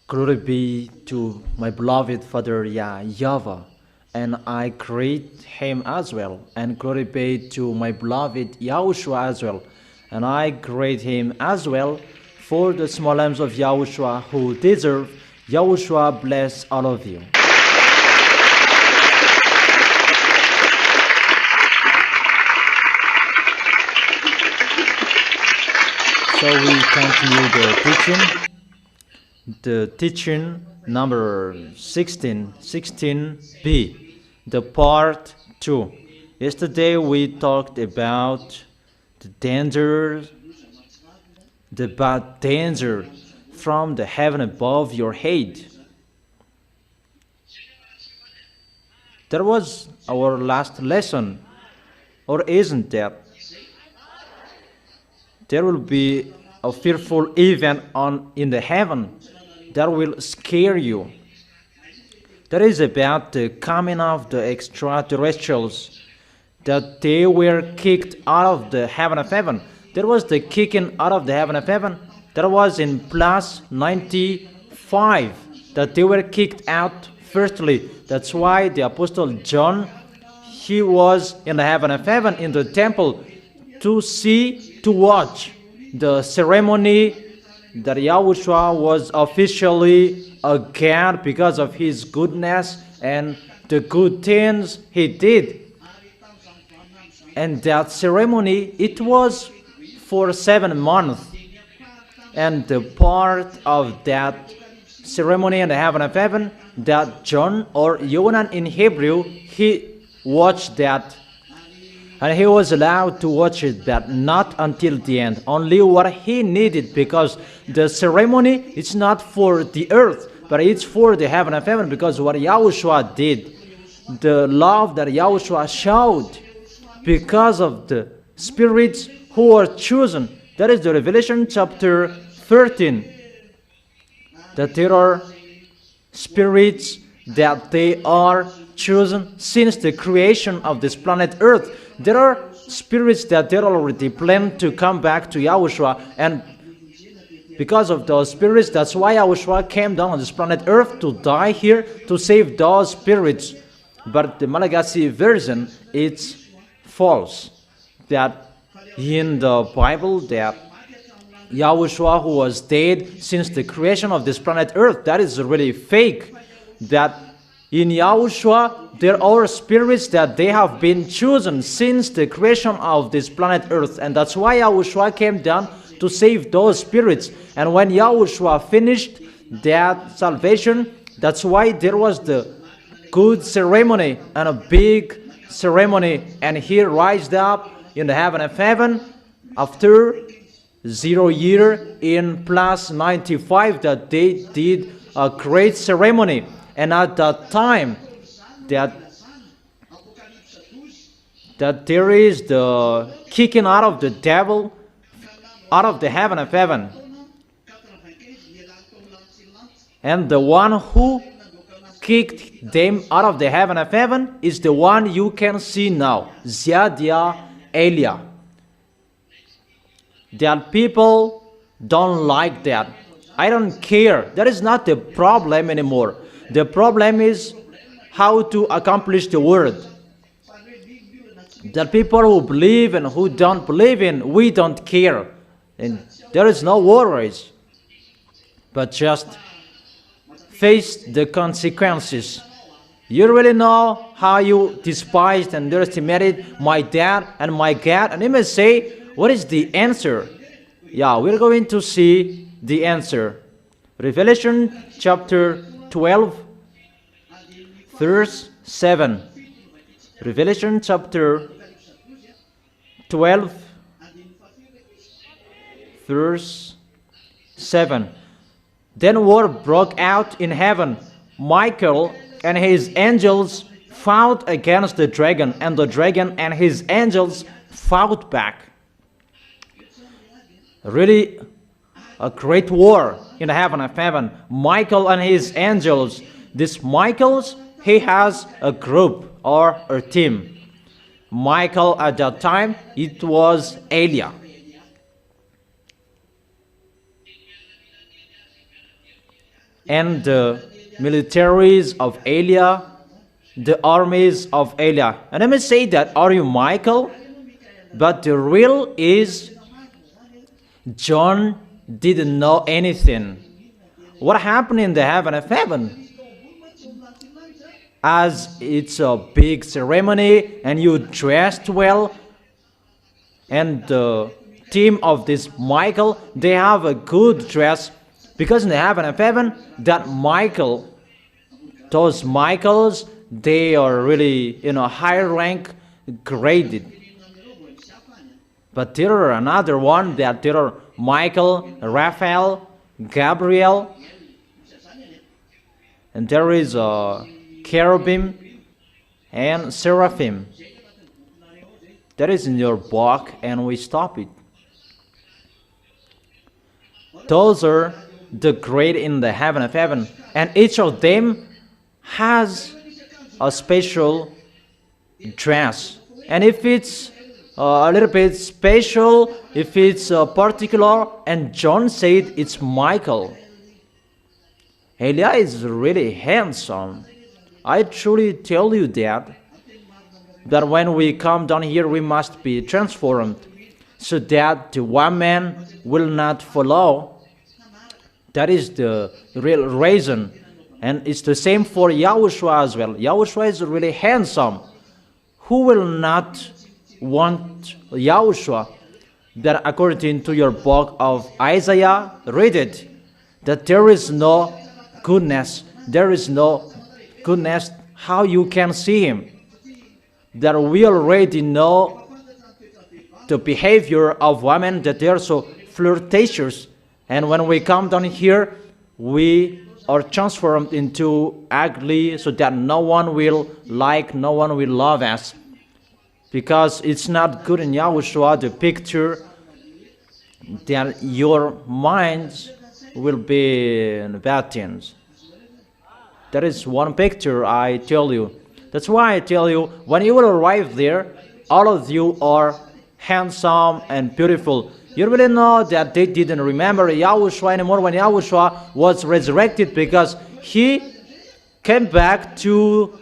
Glory be to my beloved Father YAHVAH, and I greet him as well. And glory be to my beloved YAHOSHUA as well, and I greet him as well for the small lambs of YAHOSHUA who deserve. YAHOSHUA bless all of you. So we continue the teaching number 16b, the part 2. Yesterday we talked about the bad danger from the heaven above your head. That was our last lesson, or isn't that? There will be a fearful event in the heaven that will scare you. That is about the coming of the extraterrestrials, that they were kicked out of the heaven of heaven. There was the kicking out of the heaven of heaven. That was in plus 95, that they were kicked out firstly. That's why the Apostle John, he was in the heaven of heaven in the temple to watch the ceremony that Yahushua was officially a God because of his goodness and the good things he did. And that ceremony, it was for 7 months. And the part of that ceremony in the heaven of heaven, that John, or Yohanan in Hebrew, he watched that. And he was allowed to watch it, but not until the end. Only what he needed, because the ceremony is not for the earth, but it's for the heaven of heaven. Because what Yahushua did, the love that Yahushua showed, because of the spirits who are chosen. That is the Revelation chapter 13. That there are spirits that they are chosen since the creation of this planet Earth. There are spirits that they're already planned to come back to Yahushua, and because of those spirits, that's why Yahushua came down on this planet Earth to die here to save those spirits. But the Malagasy version, it's false. That in the Bible, that Yahushua, who was dead since the creation of this planet Earth, that is really fake. That in Yahushua, there are spirits that they have been chosen since the creation of this planet Earth. And that's why Yahushua came down to save those spirits. And when Yahushua finished that salvation, that's why there was the good ceremony and a big ceremony. And he rised up in the heaven of heaven after 0 year in plus 95, that they did a great ceremony. And at that time, that there is the kicking out of the devil out of the heaven of heaven. And the one who kicked them out of the heaven of heaven is the one you can see now, Ziadia Elia. That people don't like that. I don't care. That is not the problem anymore. The problem is how to accomplish the word. The people who believe and who don't believe in, we don't care. And there is no worries. But just face the consequences. You really know how you despised and underestimated my dad and my God. And you may say, what is the answer? Yeah, we're going to see the answer. Revelation chapter 12, verse 7. Revelation chapter 12, verse 7. Then war broke out in heaven. Michael and his angels fought against the dragon, and the dragon and his angels fought back. Really a great war in the heaven of heaven. Michael and his angels. This Michael's, he has a group or a team. Michael at that time, it was Elia. and the militaries of Elia, the armies of Elia. And let me say that, are you Michael? But the real is John didn't know anything. What happened in the heaven of heaven? As it's a big ceremony and you dressed well, and the team of this Michael, they have a good dress, because in the heaven of heaven, that Michael, those Michaels, they are really high rank graded. But there are another one, that there are Michael, Raphael, Gabriel, and there is a cherubim and seraphim. That is in your book, and we stop it. Those are the great in the heaven of heaven, and each of them has a special dress. And if it's a little bit special, if it's particular, and John said it's Michael. Elia is really handsome. I truly tell you that when we come down here, we must be transformed, so that the one man will not follow. That is the real reason. And it's the same for Yahushua as well. Yahushua is really handsome. Who will not want Yahushua? That according to your book of Isaiah, read it, that there is no goodness. There is no goodness how you can see him. That we already know the behavior of women, that they are so flirtatious. And when we come down here, we are transformed into ugly, so that no one will like, no one will love us. Because it's not good in Yahushua, the picture, that your minds will be in bad things. That is one picture, I tell you. That's why I tell you, when you will arrive there, all of you are handsome and beautiful. You really know that they didn't remember Yahushua anymore when Yahushua was resurrected, because he came back to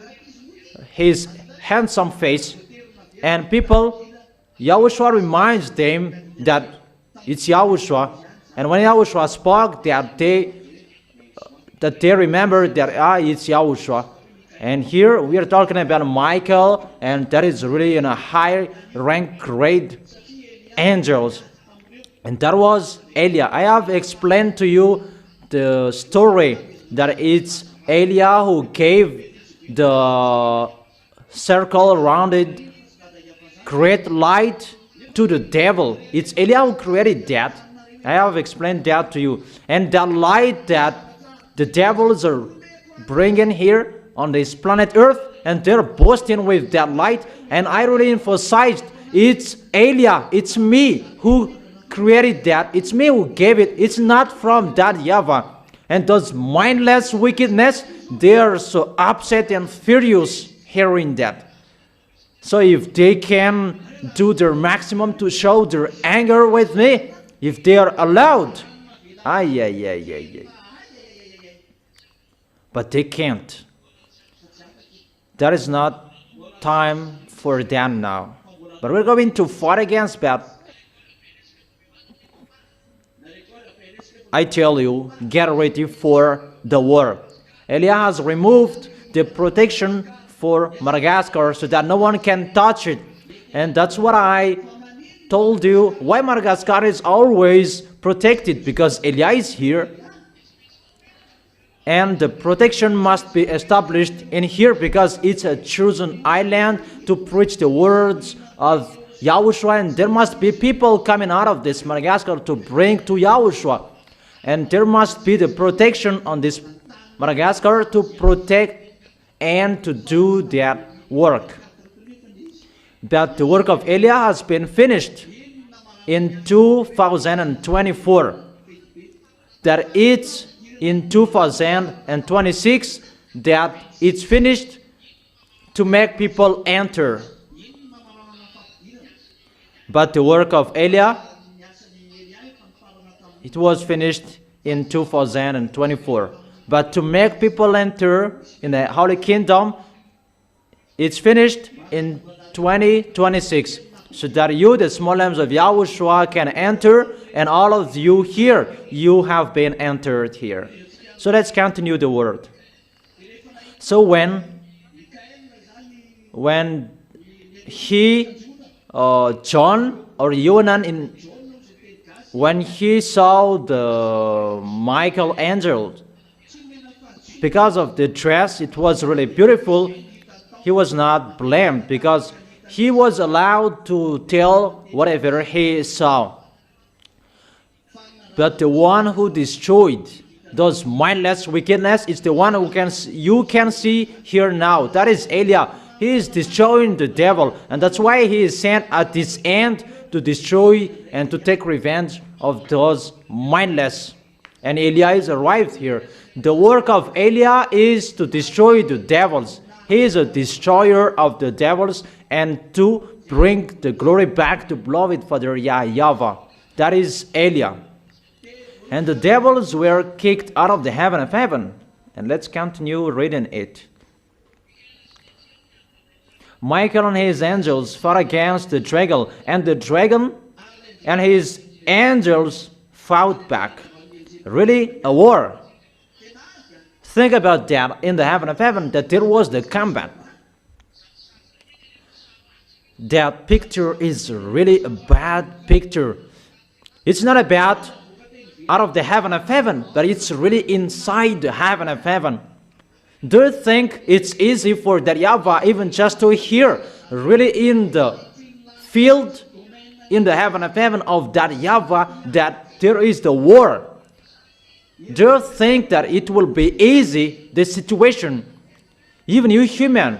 his handsome face. And people, Yahushua reminds them that it's Yahushua. And when Yahushua spoke, that they remember that it's Yahushua. And here we are talking about Michael, and that is really in a high rank grade angels. And that was Elia. I have explained to you the story that it's Elia who gave the circle around it great light to the devil. It's Elia who created that. I have explained that to you. And that light that the devils are bringing here on this planet Earth, and they're boasting with that light. And I really emphasized, it's Elia, it's me who created that. It's me who gave it. It's not from that YAHVAH. And those mindless wickedness, they are so upset and furious hearing that. So if they can do their maximum to show their anger with me, if they are allowed, but they can't. That is not time for them now. But we're going to fight against that. I tell you, get ready for the war. Elia has removed the protection for Madagascar so that no one can touch it. And that's what I told you, why Madagascar is always protected, because Elia is here. And the protection must be established in here, because it's a chosen island to preach the words of Yahushua. And there must be people coming out of this Madagascar to bring to Yahushua. And there must be the protection on this Madagascar to protect and to do that work. That the work of Elia has been finished in 2024. That it's in 2026 that it's finished to make people enter. But the work of Elia, it was finished in 2024. But to make people enter in the Holy Kingdom, it's finished in 2026. So that you, the small lambs of Yahushua, can enter, and all of you here, you have been entered here. So let's continue the word. So when John or Yohanan, when he saw the Michael angel, because of the dress, it was really beautiful, he was not blamed because he was allowed to tell whatever he saw. But the one who destroyed those mindless wickedness is the one who you can see here now. That is Eliah. He is destroying the devil, and that's why he is sent at this end to destroy and to take revenge of those mindless. And Eliah is arrived here. The work of Eliah is to destroy the devils. He is a destroyer of the devils and to bring the glory back to beloved Father YAHVAH. That is Eliah. And the devils were kicked out of the heaven of heaven. And let's continue reading it. Michael and his angels fought against the dragon, and the dragon and his angels fought back. Really, a war. Think about that in the heaven of heaven, that there was the combat. That picture is really a bad picture. It's not about out of the heaven of heaven, but it's really inside the heaven of heaven. Do you think it's easy for that YAHVAH even just to hear really in the field, in the heaven of heaven of that YAHVAH, that there is the war? Do you think that it will be easy, the situation? Even you human,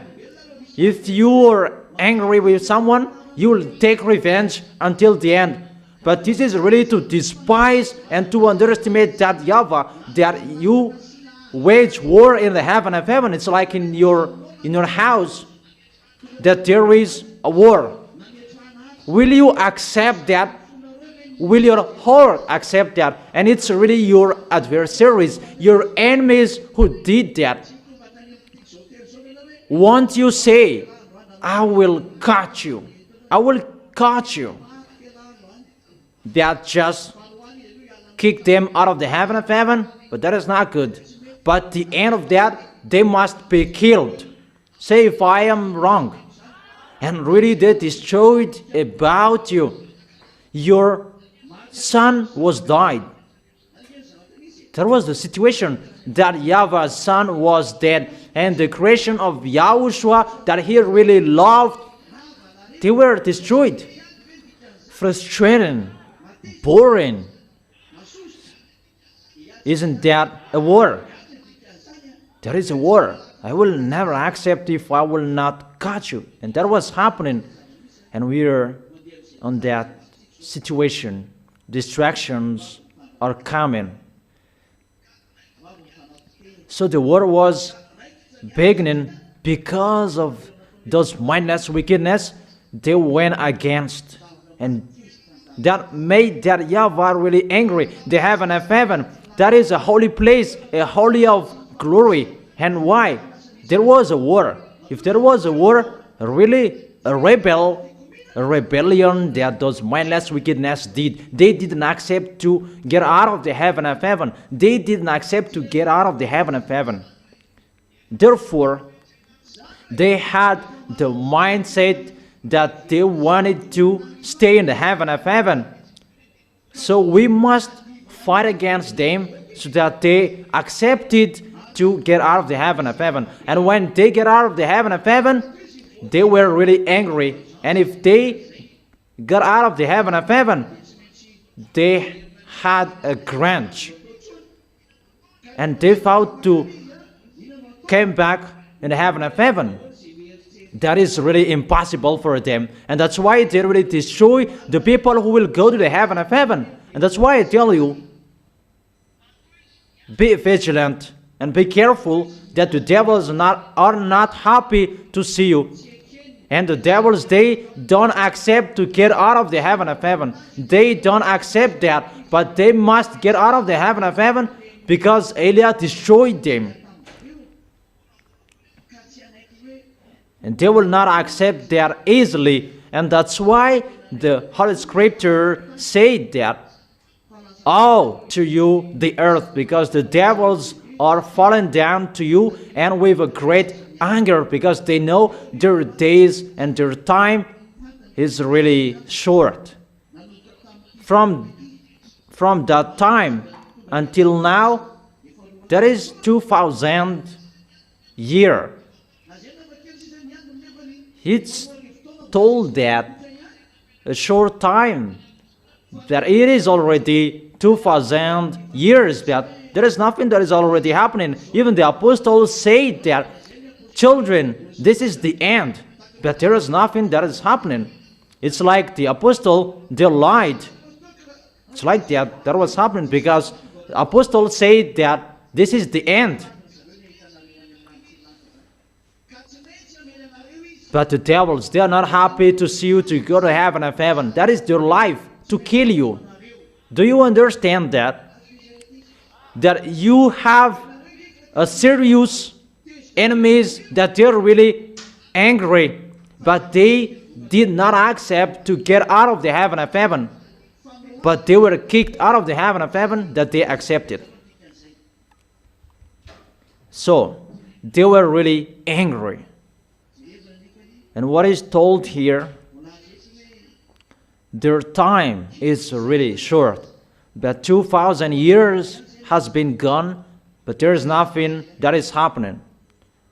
if you are angry with someone, you will take revenge until the end. But this is really to despise and to underestimate that YAHVAH, that you wage war in the heaven of heaven. It's like in your house, that there is a war. Will you accept that? Will your heart accept that? And it's really your adversaries, your enemies who did that. Won't you say, I will cut you. I will cut you. That just kick them out of the heaven of heaven? But that is not good. But the end of that, they must be killed. Say if I am wrong. And really they destroyed about you. Your son was died. That was the situation, that YAHVAH's son was dead. And the creation of YAHOSHUA that he really loved, they were destroyed. Frustrating, boring. Isn't that a war? There is a war. I will never accept if I will not cut you. And that was happening. And we are on that situation. Distractions are coming. So the war was beginning because of those mindless wickedness they went against. And that made that YAHVAH really angry. The heaven of heaven, that is a holy place, a holy of glory. And why? There was a war. If there was a war, really a rebellion that those mindless wickedness did. They didn't accept to get out of the heaven of heaven. They didn't accept to get out of the heaven of heaven. Therefore, they had the mindset that they wanted to stay in the heaven of heaven. So we must fight against them so that they accepted to get out of the heaven of heaven. And when they get out of the heaven of heaven, they were really angry. And if they got out of the heaven of heaven, they had a grudge. And they thought to come back in the heaven of heaven. That is really impossible for them. And that's why they really destroy the people who will go to the heaven of heaven. And that's why I tell you, be vigilant and be careful that the devils are not happy to see you. And the devils, they don't accept to get out of the heaven of heaven. They don't accept that. But they must get out of the heaven of heaven because Eliah destroyed them. And they will not accept that easily. And that's why the Holy Scripture said that, "Woe to you, the earth, because the devils are fallen down to you, and with a great anger, because they know their days and their time is really short." From that time until now, there is 2,000 years. It's told that a short time, that it is already 2,000 years, that there is nothing that is already happening. Even the apostles said that, "Children, this is the end," but there is nothing that is happening. It's like the apostle, they lied. It's like that was happening because the apostle said that this is the end. But the devils, they are not happy to see you to go to heaven of heaven. That is their life, to kill you. Do you understand that? That you have a serious enemies, that they're really angry, but they did not accept to get out of the heaven of heaven. But they were kicked out of the heaven of heaven that they accepted. So, they were really angry. And what is told here, their time is really short. But 2,000 years has been gone, but there is nothing that is happening.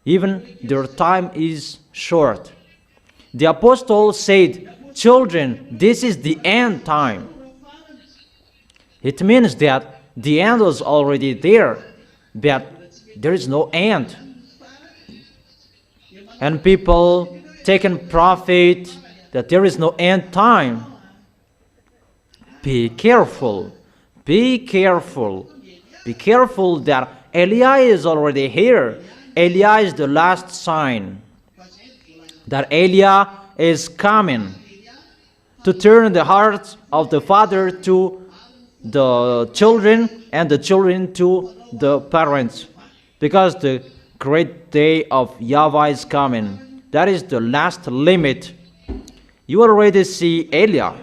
Even their time is short. The apostle said, "Children, this is the end time." It means that the end was already there, but there is no end. And people taken profit that there is no end time. Be careful. Be careful. Be careful that Eliah is already here. Eliah is the last sign that Eliah is coming to turn the hearts of the father to the children and the children to the parents, because the great day of YAHVAH is coming. That is the last limit. You already see Eliah.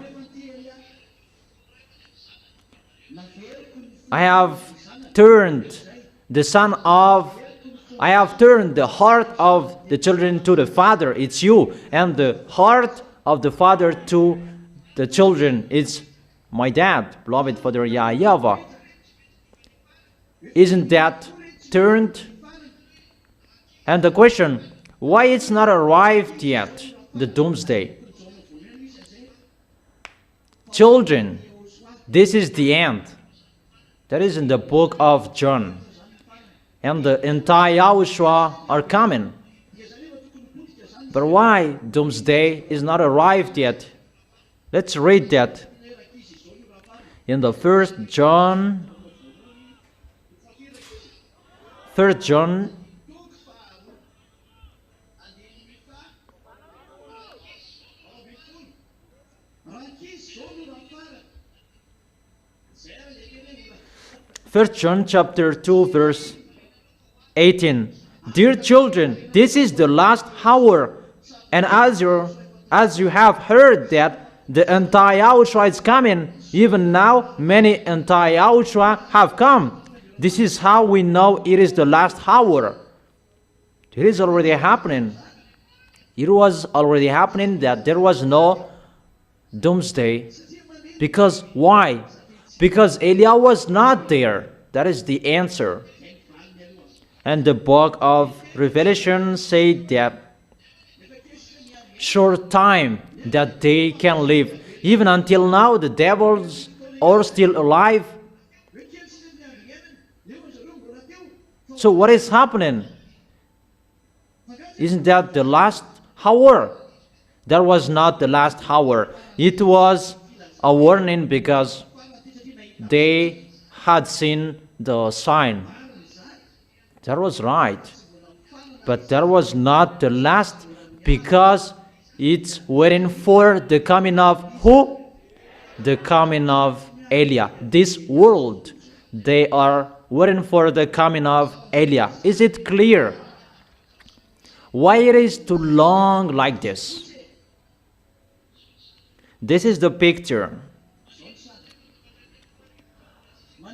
I have turned the heart of the children to the father. It's you. And the heart of the father to the children. It's my dad, beloved Father YAHVAH. Isn't that turned? And the question, why it's not arrived yet, the doomsday? Children, this is the end. That is in the book of John. And the entire YAHOSHUA are coming. But why doomsday is not arrived yet? Let's read that. In the 3rd John 1 John chapter 2 verse 18. Dear children, this is the last hour, and as you have heard that the anti-YAHOSHUA is coming, even now many anti-YAHOSHUA have come. This is how we know it is the last hour. It is already happening. It was already happening that there was no doomsday. Because why? Because Eliah was not there. That is the answer. And the book of Revelation said that short time that they can live. Even until now, the devils are still alive. So what is happening? Isn't that the last hour? That was not the last hour. It was a warning because they had seen the sign. That was right. But that was not the last, because it's waiting for the coming of who? The coming of Eliah. This world, they are waiting for the coming of Eliah. Is it clear? Why it is too long like this? This is the picture.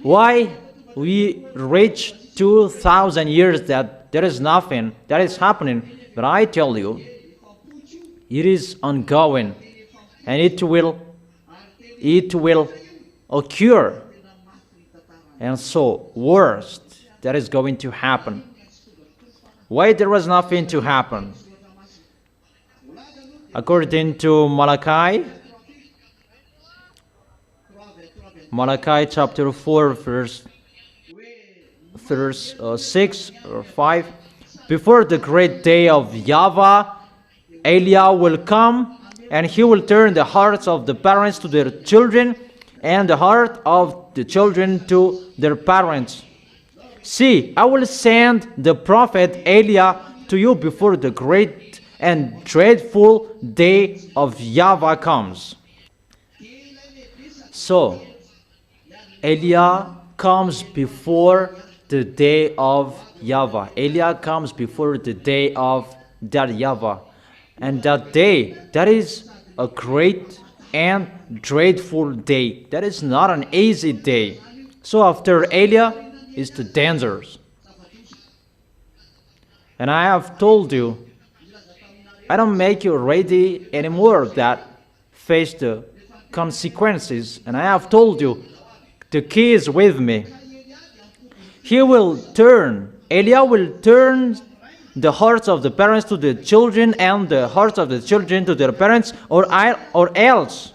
Why we reach 2,000 years that there is nothing that is happening, but I tell you, it is ongoing, and it will occur. And so, worst that is going to happen. Why there was nothing to happen? According to Malachi chapter 4, verse 6 or 5, before the great day of YAHVAH, Eliah will come, and he will turn the hearts of the parents to their children, and the heart of the children to their parents. See, I will send the prophet Eliah to you before the great and dreadful day of YAHVAH comes. So, Eliah comes before the day of YAHVAH. Eliah comes before the day of that YAHVAH. And that day, that is a great and dreadful day. That is not an easy day. So after Eliah is the dangers. And I have told you, I don't make you ready anymore that face the consequences. And I have told you, the key is with me. Eliah will turn the hearts of the parents to the children, and the hearts of the children to their parents, or else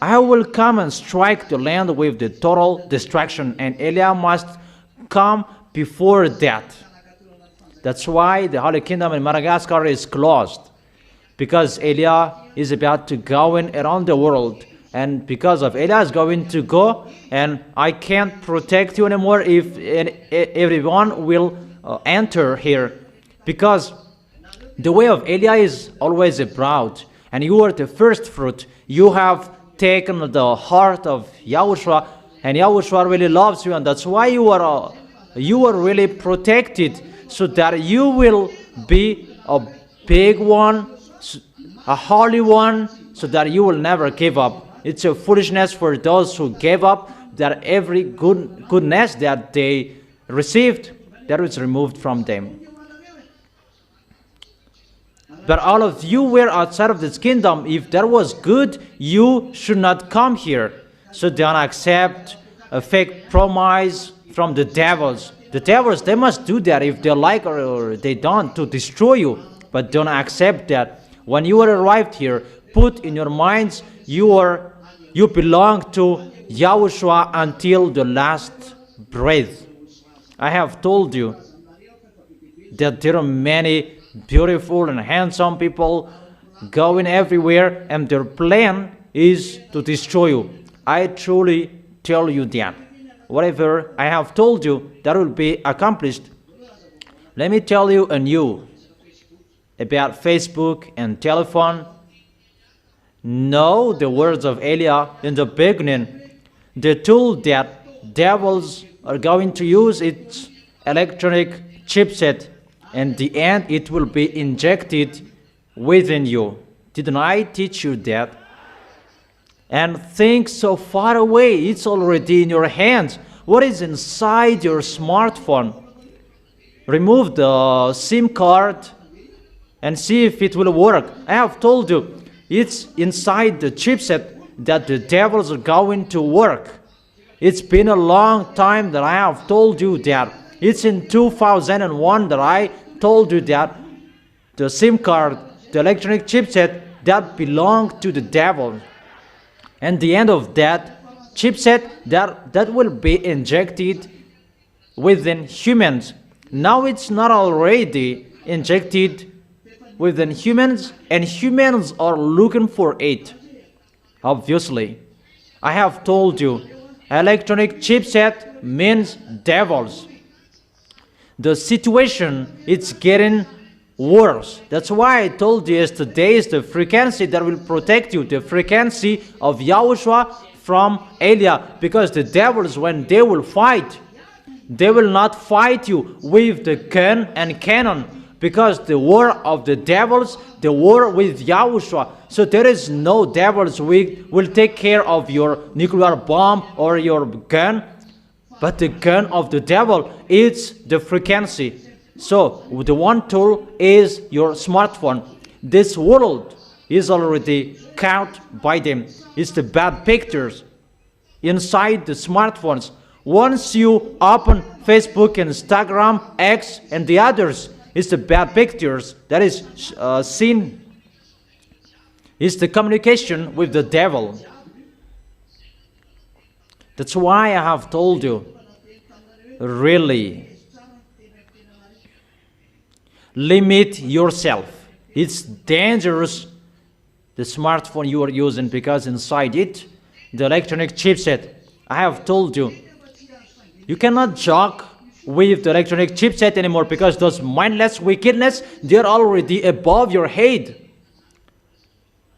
I will come and strike the land with the total destruction, and Eliah must come before that. That's why the Holy Kingdom in Madagascar is closed, because Eliah is about to go in around the world, and because of Eliah is going to go, and I can't protect you anymore if everyone will enter here. Because the way of Eliah is always abroad, and you are the first fruit. You have taken the heart of YAHOSHUA, and YAHOSHUA really loves you, and that's why you are really protected, so that you will be a big one, a holy one, so that you will never give up. It's a foolishness for those who gave up, that every goodness that they received, that was removed from them. But all of you were outside of this kingdom. If there was good, you should not come here. So don't accept a fake promise from the devils. The devils, they must do that if they like or they don't, to destroy you. But don't accept that. When you are arrived here, put in your minds you belong to YAHOSHUA until the last breath. I have told you that there are many beautiful and handsome people going everywhere, and their plan is to destroy you. I truly tell you that. Whatever I have told you, that will be accomplished. Let me tell you anew about Facebook and telephone. Know the words of Eliah in the beginning. The tool that devils are going to use is electronic chipset. In the end, it will be injected within you. Didn't I teach you that? And think so far away, it's already in your hands. What is inside your smartphone? Remove the SIM card and see if it will work. I have told you, it's inside the chipset that the devils are going to work. It's been a long time that I have told you that. It's in 2001 that I told you that the SIM card, the electronic chipset, that belonged to the devil. And the end of that chipset, that will be injected within humans. Now it's not already injected within humans, and humans are looking for it. Obviously, I have told you, electronic chipset means devils. The situation is getting worse. That's why I told you yesterday is the frequency that will protect you, the frequency of YAHOSHUA from Eliah, because the devils, when they will fight, They will not fight you with the gun and cannon, because the war of the devils, the war with Yahushua. So there is no devils will take care of your nuclear bomb or your gun, but the gun of the devil is the frequency. So the one tool is your smartphone. This world is already caught by them. It's the bad pictures inside the smartphones. Once you open Facebook, Instagram, X, and the others, it's the bad pictures that is seen. It's the communication with the devil. That's why I have told you, really, limit yourself. It's dangerous, the smartphone you are using, because inside it, the electronic chipset, I have told you, you cannot joke with the electronic chipset anymore, because those mindless wickedness, they're already above your head.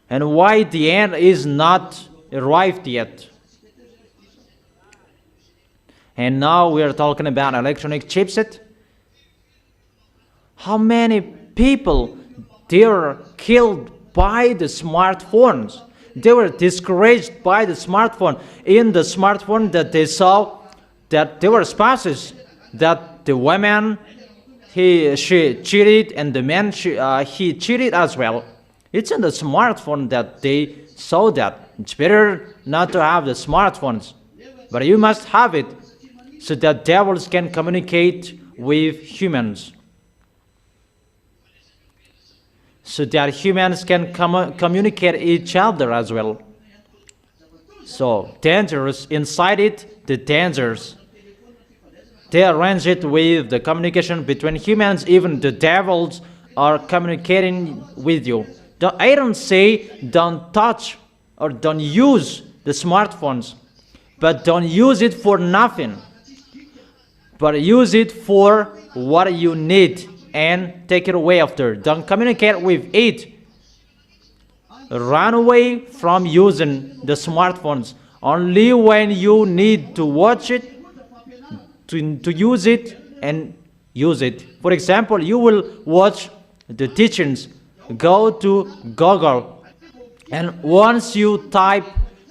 And why the end is not arrived yet. And now we are talking about electronic chipset. How many people they were killed by the smartphones? They were discouraged by the smartphone. In the smartphone that they saw that there were spouses, that the woman she cheated and the man he cheated as well. It's in the smartphone that they saw that. It's better not to have the smartphones, but you must have it so that devils can communicate with humans. So that humans can communicate each other as well. So dangerous, inside it, the dangers. They arrange it with the communication between humans. Even the devils are communicating with you. I don't say don't touch or don't use the smartphones, but don't use it for nothing. But use it for what you need and take it away after. Don't communicate with it. Run away from using the smartphones. Only when you need to watch it, to use it, and use it. For example, you will watch the teachings. Go to Google, and once you type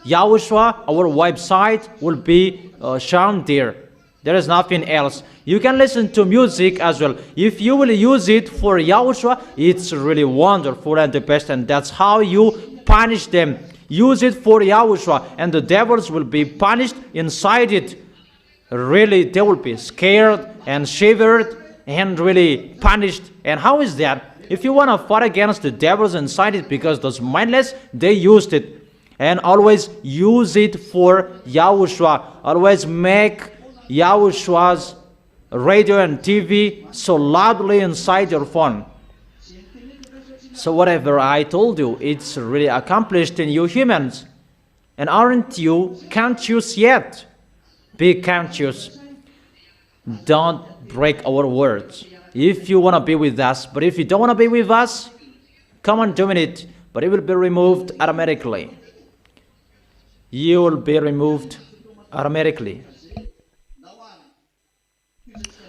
YAHOSHUA, our website will be shown there. There is nothing else. You can listen to music as well. If you will use it for YAHOSHUA, it's really wonderful and the best, and that's how you punish them. Use it for YAHOSHUA, and the devils will be punished inside it. Really, they will be scared and shivered and really punished. And how is that? If you want to fight against the devils inside it, because those mindless, they used it. And always use it for YAHOSHUA. Always make YAHOSHUA's radio and TV so loudly inside your phone. So whatever I told you, it's really accomplished in you humans. And aren't you conscious yet? Be conscious. Don't break our words. If you want to be with us, but if you don't want to be with us, come on doing it, but it will be removed automatically. You will be removed automatically.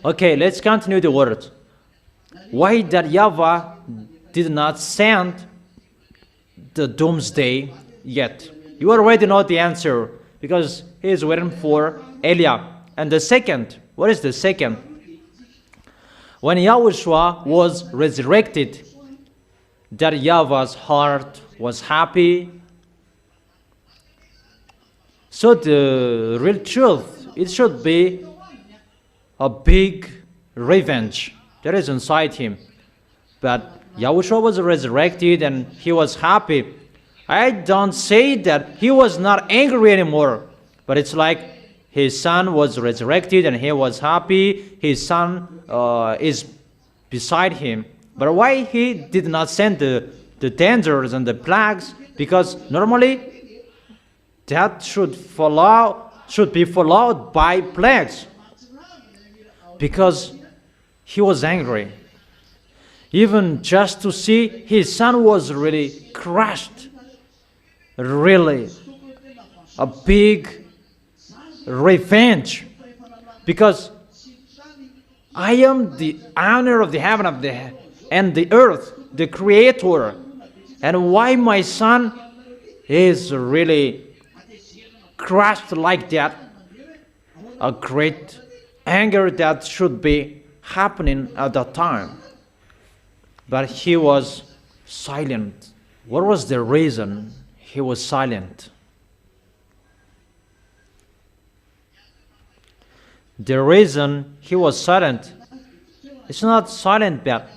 Okay, let's continue the word. Why that YAHVAH did not send the doomsday yet? You already know the answer, because he is waiting for Eliah. And the second, what is the second? When YAHOSHUA was resurrected, that YAHVAH's heart was happy. So the real truth, it should be a big revenge that is inside him. But YAHOSHUA was resurrected and he was happy. I don't say that he was not angry anymore, but it's like his son was resurrected and he was happy. His son is beside him. But why he did not send the dangers and the plagues? Because normally that should be followed by plagues. Because he was angry. Even just to see his son was really crushed. Really a big revenge, because I am the owner of the heaven and the earth, the creator. And why my son is really crushed like that? A great anger that should be happening at that time. But he was silent. What was the reason he was silent? The reason he was silent, it's not silent, but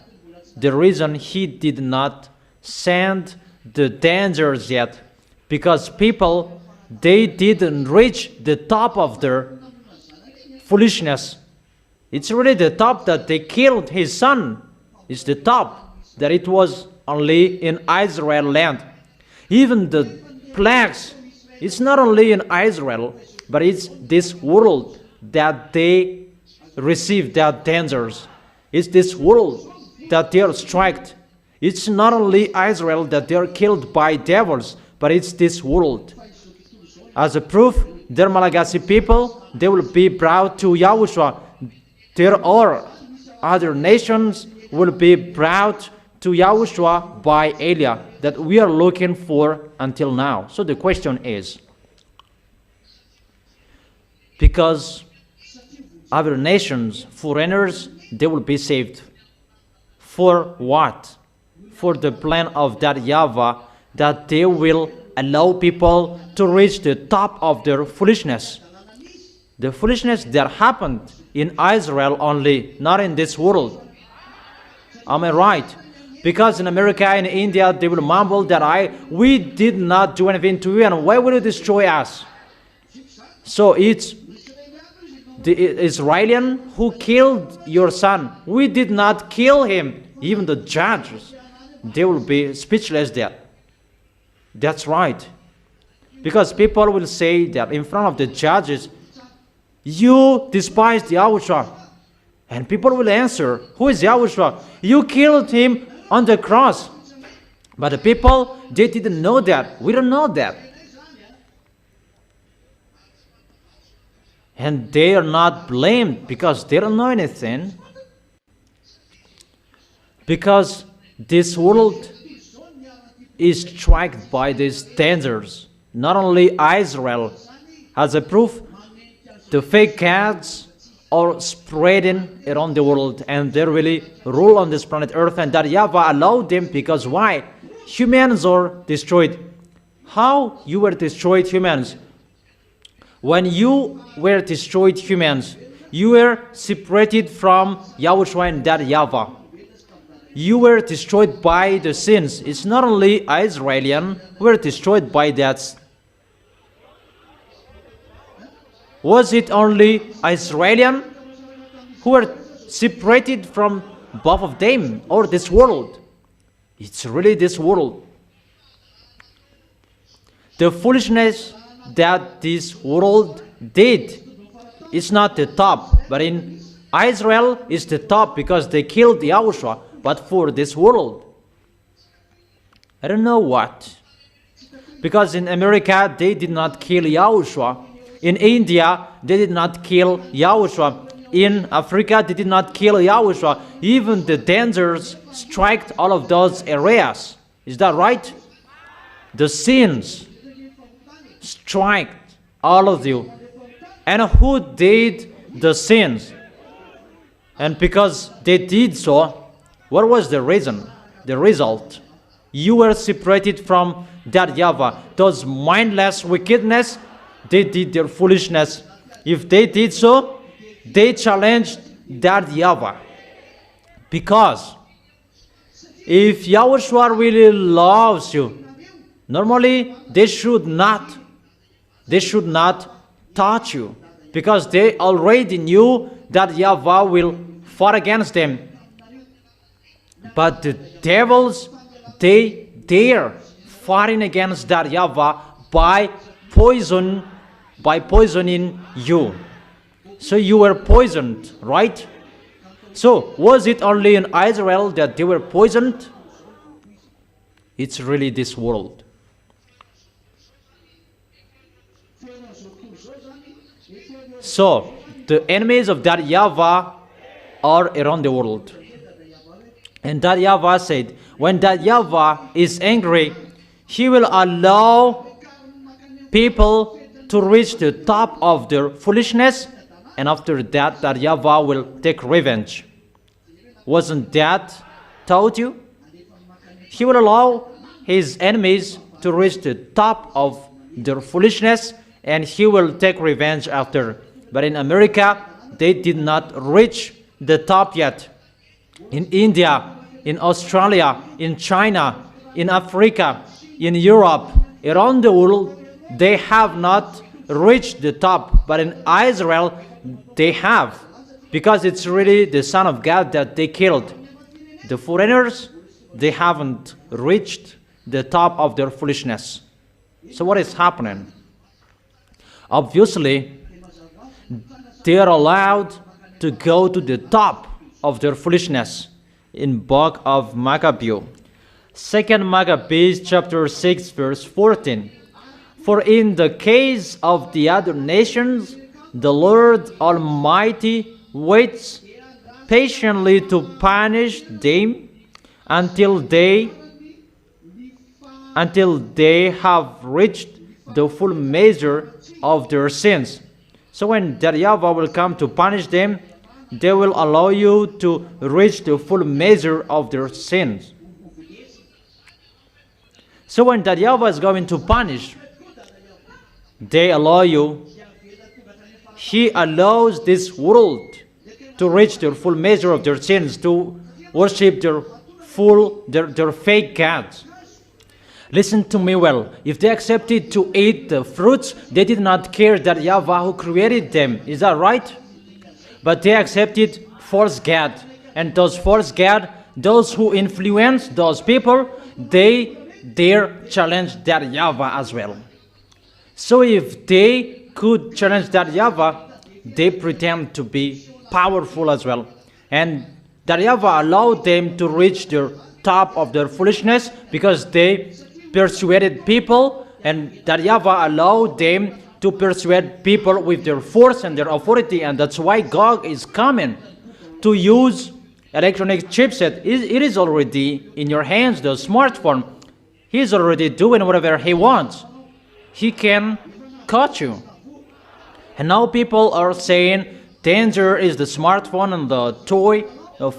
the reason he did not send the dangers yet, because people, they didn't reach the top of their foolishness. It's really the top that they killed his son. It's the top that it was only in Israel land. Even the plagues, it's not only in Israel, but it's this world that they receive their dangers. It's this world that they are struck. It's not only Israel that they are killed by devils, but it's this world. As a proof, their Malagasy people, they will be brought to Yahushua. There are other nations will be brought to Yahushua by Elia that we are looking for until now. So the question is, because other nations, foreigners, they will be saved. For what? For the plan of that YAHVAH, that they will allow people to reach the top of their foolishness. The foolishness that happened in Israel only, not in this world. Am I right? Because in America and India, they will mumble that we did not do anything to you, and why will you destroy us? So it's the Israeli who killed your son. We did not kill him. Even the judges, they will be speechless there. That's right. Because people will say that in front of the judges, you despised Yahushua. And people will answer, who is Yahushua? You killed him on the cross. But the people, they didn't know that. We don't know that. And they are not blamed because they don't know anything. Because this world is struck by these dangers. Not only Israel. As a proof, the fake gods are spreading around the world, and they really rule on this planet Earth, and that YAHVAH allowed them because why? Humans are destroyed. How you were destroyed, humans? When you were destroyed, humans, you were separated from Yahushua and that YAHVAH. You were destroyed by the sins. It's not only Israelian who were destroyed by that. Was it only Israelian who were separated from both of them, or this world? It's really this world. The foolishness that this world did is not the top, but in Israel is the top because they killed Yahushua. But for this world, I don't know what. Because in America, they did not kill Yahushua. In India, they did not kill Yahushua. In Africa, they did not kill Yahushua. Even the dangers struck all of those areas. Is that right? The sins struck all of you. And who did the sins? And because they did so, what was the reason? The result? You were separated from that YAHVAH. Those mindless wickedness, they did their foolishness. If they did so, they challenged that YAHVAH. Because if Yahushua really loves you, normally they should not touch you. Because they already knew that YAHVAH will fight against them. But the devils, they're fighting against that YAHVAH by poisoning you. So you were poisoned, right? So was it only in Israel that they were poisoned? It's really this world. So the enemies of that YAHVAH are around the world. And that YAHVAH said, when that YAHVAH is angry, he will allow people to reach the top of their foolishness, and after that, that YAHVAH will take revenge. Wasn't that told you? He will allow his enemies to reach the top of their foolishness, and he will take revenge after. But in America, they did not reach the top yet. In India, in Australia, in China, in Africa, in Europe, around the world, they have not reached the top. But in Israel, they have, because it's really the Son of God that they killed. The foreigners, they haven't reached the top of their foolishness. So what is happening? Obviously, they are allowed to go to the top of their foolishness. In book of Maccabees, 2 Maccabees chapter 6 verse 14. For in the case of the other nations, the Lord Almighty waits patiently to punish them until they have reached the full measure of their sins. So when that YAHVAH will come to punish them, they will allow you to reach the full measure of their sins. So when that YAHVAH is going to punish, they allow you, he allows this world to reach their full measure of their sins, to worship their fake gods. Listen to me well. If they accepted to eat the fruits, they did not care that YAHVAH who created them. Is that right? But they accepted false God. And those false God, those who influence those people, they dare challenge that YAHVAH as well. So if they could challenge that YAHVAH, they pretend to be powerful as well. And that YAHVAH allowed them to reach the top of their foolishness because they persuaded people, and that YAHVAH allowed them to persuade people with their force and their authority. And that's why God is coming to use electronic chipset. It is already in your hands, the smartphone. He's already doing whatever he wants. He can catch you. And now people are saying danger is the smartphone and the toy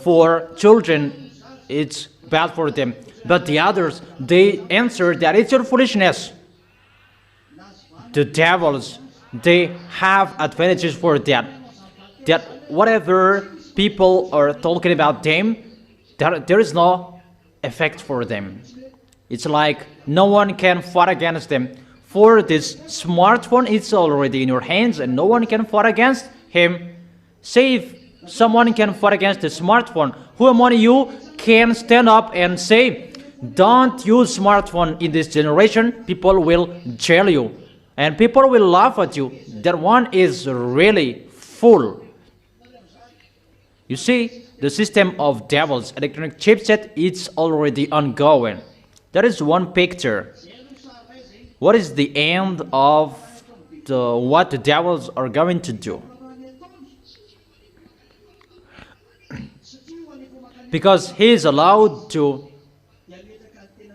for children. It's bad for them. But the others, they answer that it's your foolishness. The devils, they have advantages for that. That whatever people are talking about them, there is no effect for them. It's like no one can fight against them. For this smartphone, it's already in your hands and no one can fight against him. Say if someone can fight against the smartphone, who among you can stand up and say, don't use smartphone in this generation, people will jail you. And people will laugh at you. That one is really fool. You see, the system of devils, electronic chipset, it's already ongoing. That is one picture. What is the end of what the devils are going to do? Because he is allowed to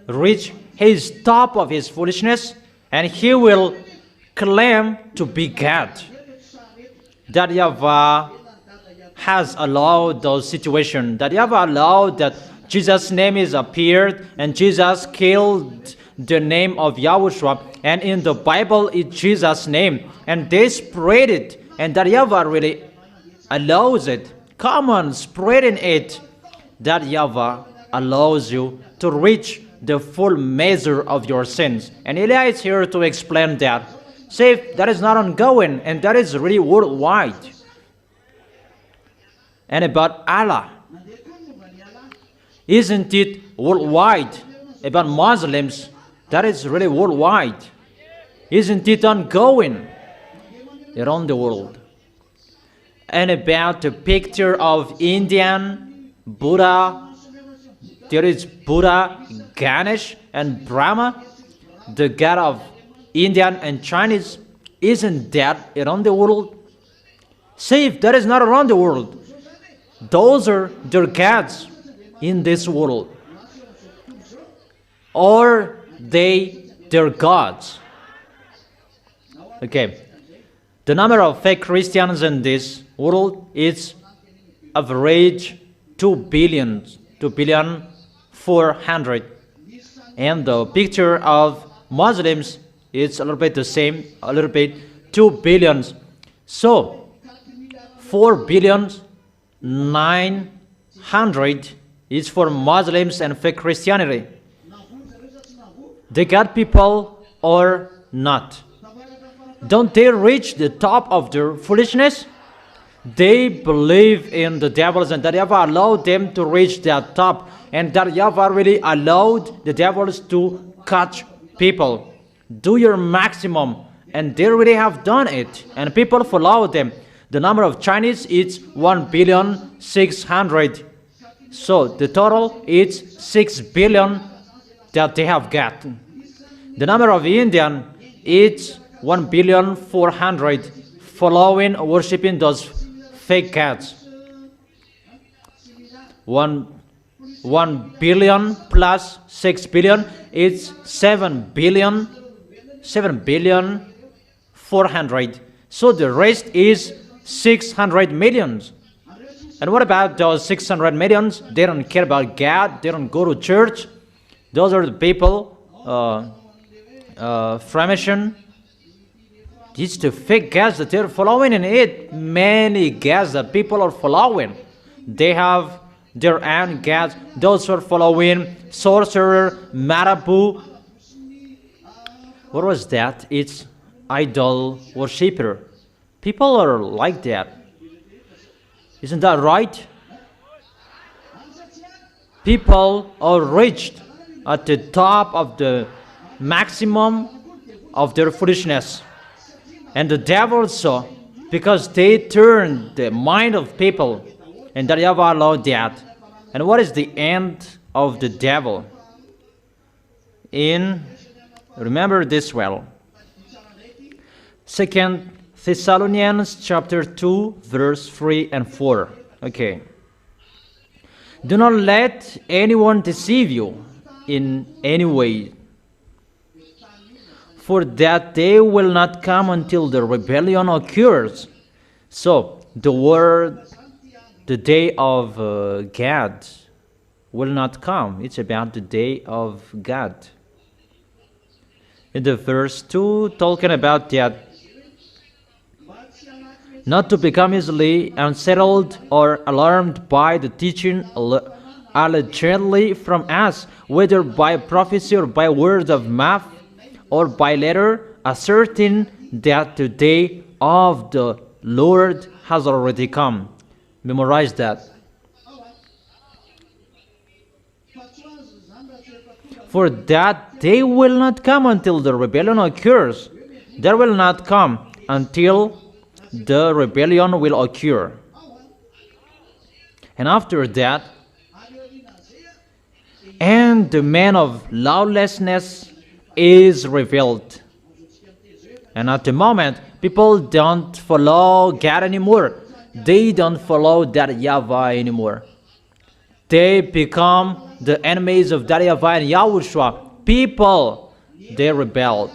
reach his top of his foolishness, and he will claim to be God. That YAHVAH has allowed those situations. That YAHVAH allowed that Jesus' name is appeared, and Jesus killed the name of YAHOSHUA, and in the Bible it's Jesus' name, and they spread it, and that YAHVAH really allows it. Come on, spreading it. That YAHVAH allows you to reach the full measure of your sins. And Eli is here to explain that. Say that is not ongoing, and that is really worldwide. And about Allah, isn't it worldwide? About Muslims, that is really worldwide. Isn't it ongoing around the world? And about the picture of Indian Buddha, there is Buddha, Ganesh, and Brahma, the god of Indian and Chinese. Isn't that around the world? Say if that is not around the world, Those are their gods in this world. Or their gods. Okay. The number of fake Christians in this world is average 2 billion 400. And the picture of Muslims is a little bit the same, a little bit 2 billions. So 4 billions 900 is for Muslims and fake Christianity. They got people or not? Don't they reach the top of their foolishness? They believe in the devils and that Yahweh allowed them to reach that top, and that Yahweh really allowed the devils to catch people. Do your maximum, and they really have done it, and people follow them. The number of Chinese is 1,600,000,000. So the total is 6 billion that they have got. The number of Indian is 1,400,000,000 following, worshipping those fake gods. 1 billion plus 6 billion is 7,400,000,000. So the rest is 600 millions. And what about those 600 millions? They don't care about God. They don't go to church. Those are the people, Freemason. It's the fake gods that they're following, and it many gods that people are following. They have their own gods. Those who are following sorcerer, marabu. What was that? It's idol worshiper. People are like that. Isn't that right? People are reached at the top of the maximum of their foolishness. And the devil saw, because they turned the mind of people, and that Yahweh allowed that. And what is the end of the devil? Remember this well. 2 Thessalonians chapter 2, verse 3 and 4. Okay. Do not let anyone deceive you in any way, for that day will not come until the rebellion occurs. So, the day of God will not come. It's about the day of God. In the verse 2, talking about that, not to become easily unsettled or alarmed by the teaching allegedly from us, whether by prophecy or by word of mouth, or by letter, asserting that the day of the Lord has already come. Memorize that. For that day will not come until the rebellion occurs. There will not come until the rebellion will occur. And after that, and the man of lawlessness is revealed. And at the moment, people don't follow God anymore. They don't follow that Yahvah anymore. They become the enemies of that Yahvah and YAHOSHUA. People, they rebelled.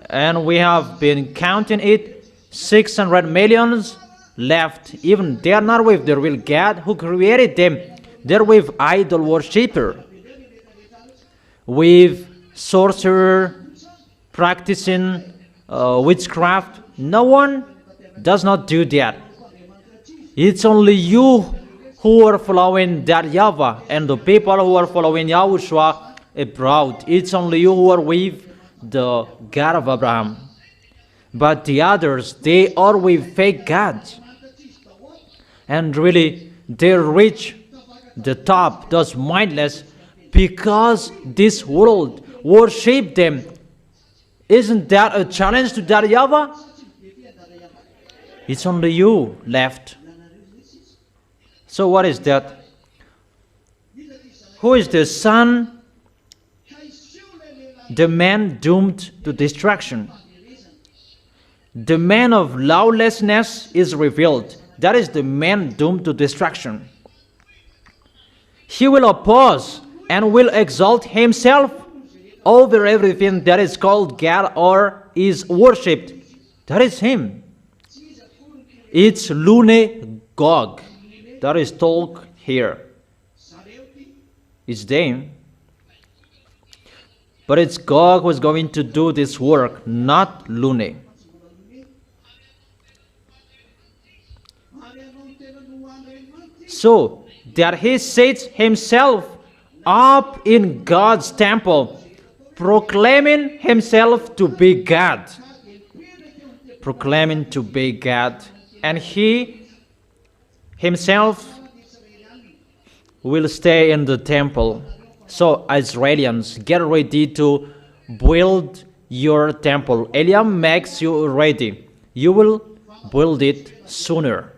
And we have been counting it, 600 millions left. Even they are not with the real God who created them. They're with idol worshiper, with sorcerer, practicing witchcraft. No one does not do that. It's only you who are following that Yahvah, and the people who are following YAHOSHUA abroad. It's only you who are with the God of Abraham. But the others, they are with fake gods. And really, they reach the top, those mindless, because this world worship them. Isn't that a challenge to that Yahvah? It's only you left. So what is that? Who is the son? The man doomed to destruction. The man of lawlessness is revealed. That is the man doomed to destruction. He will oppose and will exalt himself over everything that is called God or is worshipped. That is him. It's Lune Gog that is told here. It's them. But it's Gog who is going to do this work, not Lune. So that he sets himself up in God's temple, proclaiming himself to be God. Proclaiming to be God. And he himself will stay in the temple. So Israelians, get ready to build your temple. Eliam makes you ready. You will build it sooner.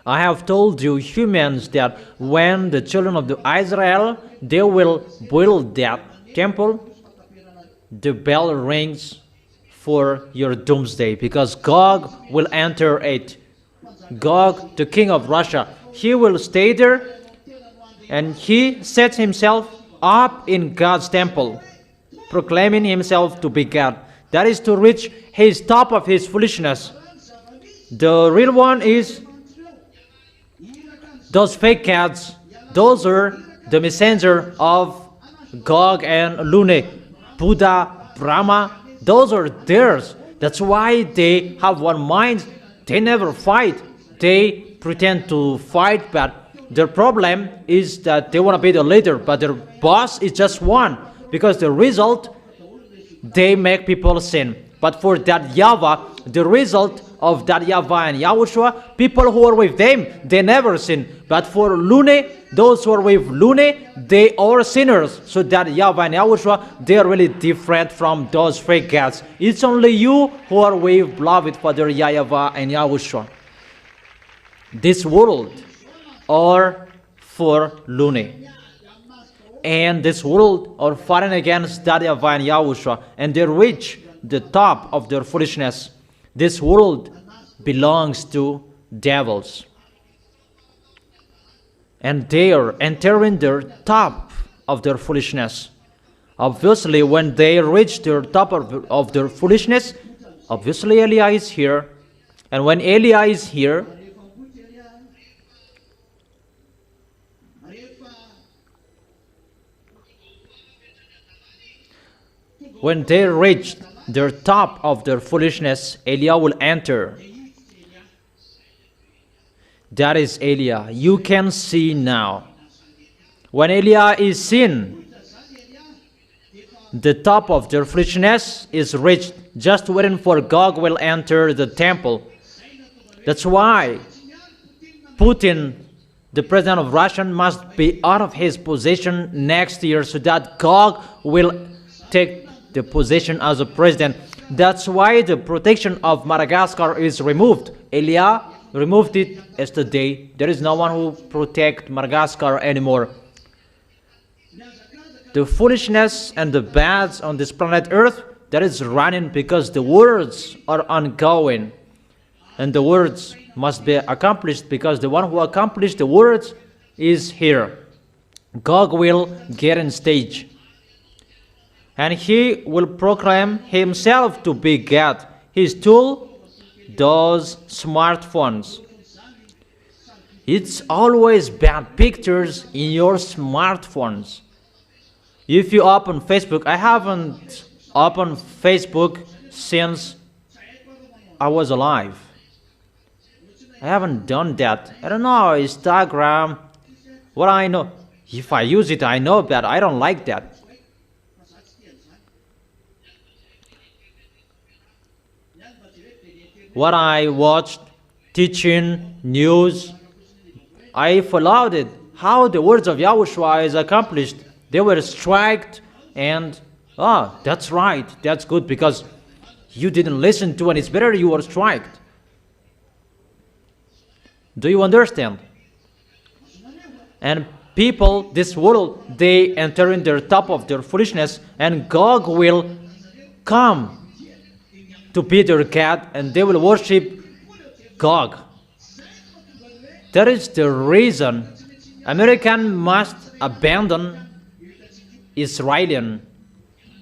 I have told you humans that when the children of Israel, they will build that temple, the bell rings for your doomsday, because Gog will enter it. Gog, the king of Russia, he will stay there, and he sets himself up in God's temple, proclaiming himself to be God. That is to reach his top of his foolishness. The real one is those fake gods. Those are the messenger of Gog and Lune, Buddha, Brahma. Those are theirs. That's why they have one mind. They never fight. They pretend to fight, but their problem is that they want to be the leader, but their boss is just one. Because the result, they make people sin. But for that YAHVAH, the result of that YAHVAH and YAHOSHUA, people who are with them, they never sin. But for Lune, those who are with Lune, they are sinners. So that YAHVAH and YAHOSHUA, they are really different from those fake gods. It's only you who are with beloved Father YAHVAH and YAHOSHUA. This world are for Lune. And this world are fighting against that YAHVAH and YAHOSHUA, and they reach the top of their foolishness. This world belongs to devils, and they are entering their top of their foolishness. Obviously, when they reach their top of their foolishness, obviously Eliah is here, and when Eliah is here, when they reach their top of their foolishness, Eliah will enter. That is Eliah. You can see now. When Eliah is seen, the top of their foolishness is reached. Just waiting for Gog will enter the temple. That's why Putin, the president of Russia, must be out of his position next year, so that Gog will take the position as a president. That's why the protection of Madagascar is removed. Eliah removed it yesterday. There is no one who protects Madagascar anymore. The foolishness and the bads on this planet Earth, that is running because the words are ongoing. And the words must be accomplished because the one who accomplished the words is here. Gog will get on stage. And he will proclaim himself to be God. His tool, those smartphones. It's always bad pictures in your smartphones. If you open Facebook, I haven't opened Facebook since I was alive. I haven't done that. I don't know, Instagram, what I know. If I use it, I know that I don't like that. What I watched, teaching, news, I followed it. How the words of YAHOSHUA is accomplished. They were striked and, that's right, that's good, because you didn't listen to and it's better you were striked. Do you understand? And people, this world, they enter in their top of their foolishness, and Gog will come to be their God, and they will worship Gog. That is the reason American must abandon Israeli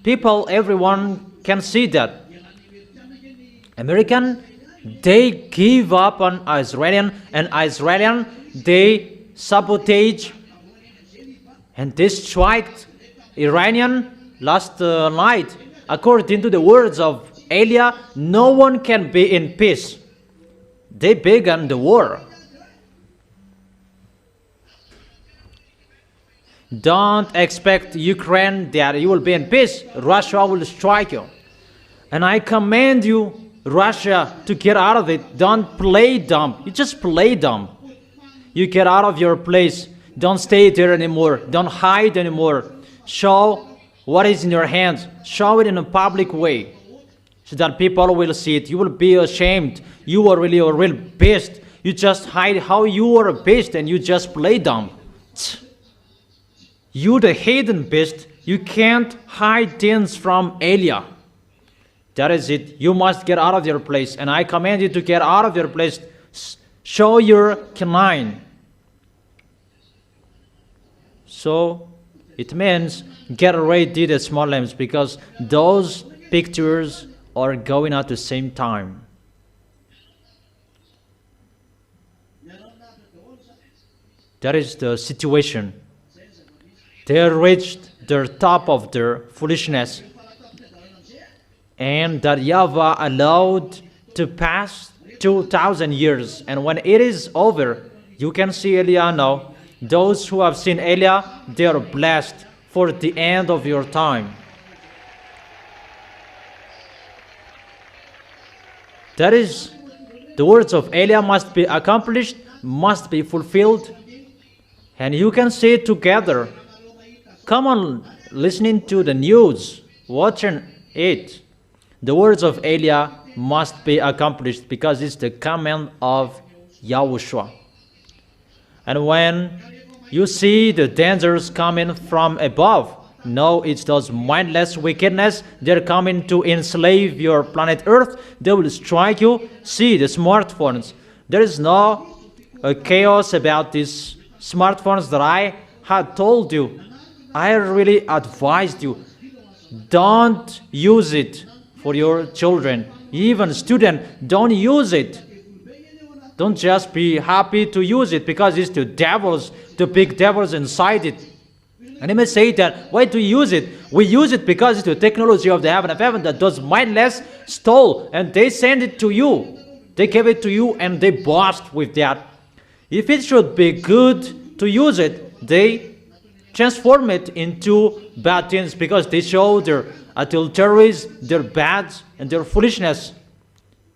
people. Everyone can see that. American, they give up on Israeli, and Israeli, they sabotage and they strike Iranian last night. According to the words of Elia, no one can be in peace. They began the war. Don't expect Ukraine that you will be in peace. Russia will strike you. And I command you, Russia, to get out of it. Don't play dumb. You just play dumb. You get out of your place. Don't stay there anymore. Don't hide anymore. Show what is in your hands. Show it in a public way so that people will see it. You will be ashamed. You are really a real beast. You just hide how you are a beast and you just play dumb. You the hidden beast, you can't hide things from Elia. That is it. You must get out of your place. And I command you to get out of your place. Show your canine. So it means get ready the small lambs, because those pictures are going at the same time. That is the situation. They reached the top of their foolishness, and that YAHVAH allowed to pass 2,000 years. And when it is over, you can see Elia now. Those who have seen Elia, they are blessed for the end of your time. That is, the words of Elia must be accomplished, must be fulfilled, and you can see it together. Come on, listening to the news, watching it. The words of Elia must be accomplished because it's the command of YAHOSHUA. And when you see the dangers coming from above, no, it's those mindless wickedness. They're coming to enslave your planet Earth. They will strike you. See the smartphones. There is no chaos about these smartphones that I had told you. I really advised you, don't use it for your children. Even students, don't use it. Don't just be happy to use it because it's the devils, the big devils inside it. And you may say that, why do we use it? We use it because it's the technology of the heaven of heaven that those mindless stole, and they send it to you. They gave it to you and they boast with that. If it should be good to use it, they transform it into bad things because they show their adulteries, their bads, and their foolishness.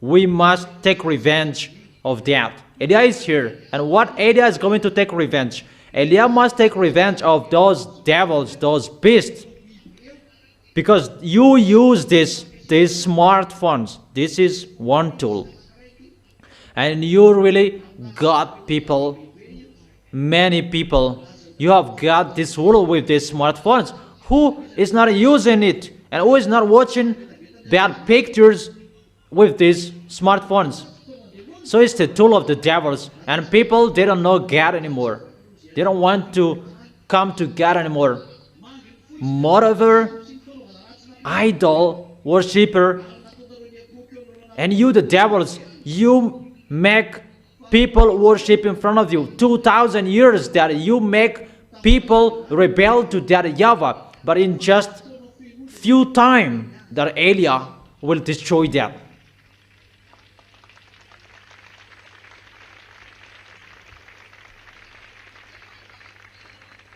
We must take revenge of that. Elia is here, and what Elia is going to take revenge? Elia must take revenge of those devils, those beasts, because you use these smartphones. This is one tool, and you really got people, many people. You have got this rule with these smartphones. Who is not using it and who is not watching bad pictures with these smartphones? So it's the tool of the devils, and people, they don't know God anymore. They don't want to come to God anymore. Moreover, idol worshiper, and you the devils, you make people worship in front of you. 2,000 years that you make people rebel to that YAHVAH, but in just few time that Elia will destroy that.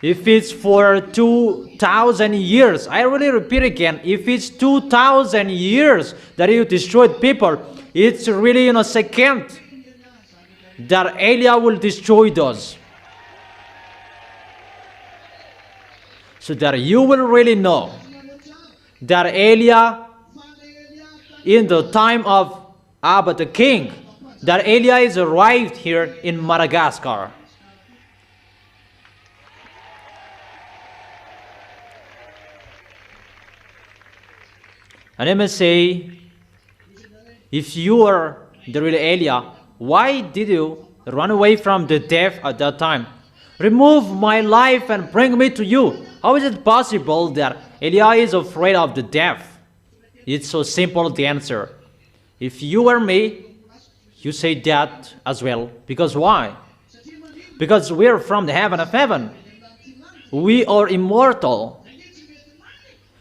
If it's for 2,000 years, I really repeat again, if it's 2,000 years that you destroyed people, it's really in a second that Elia will destroy those. So that you will really know that Elia, in the time of Abba the king, that Elia is arrived here in Madagascar. And I must say, if you are the real Elia, why did you run away from the death at that time? Remove my life and bring me to you. How is it possible that Elijah is afraid of the death? It's so simple, the answer. If you were me, you say that as well. Because why? Because we are from the heaven of heaven. We are immortal.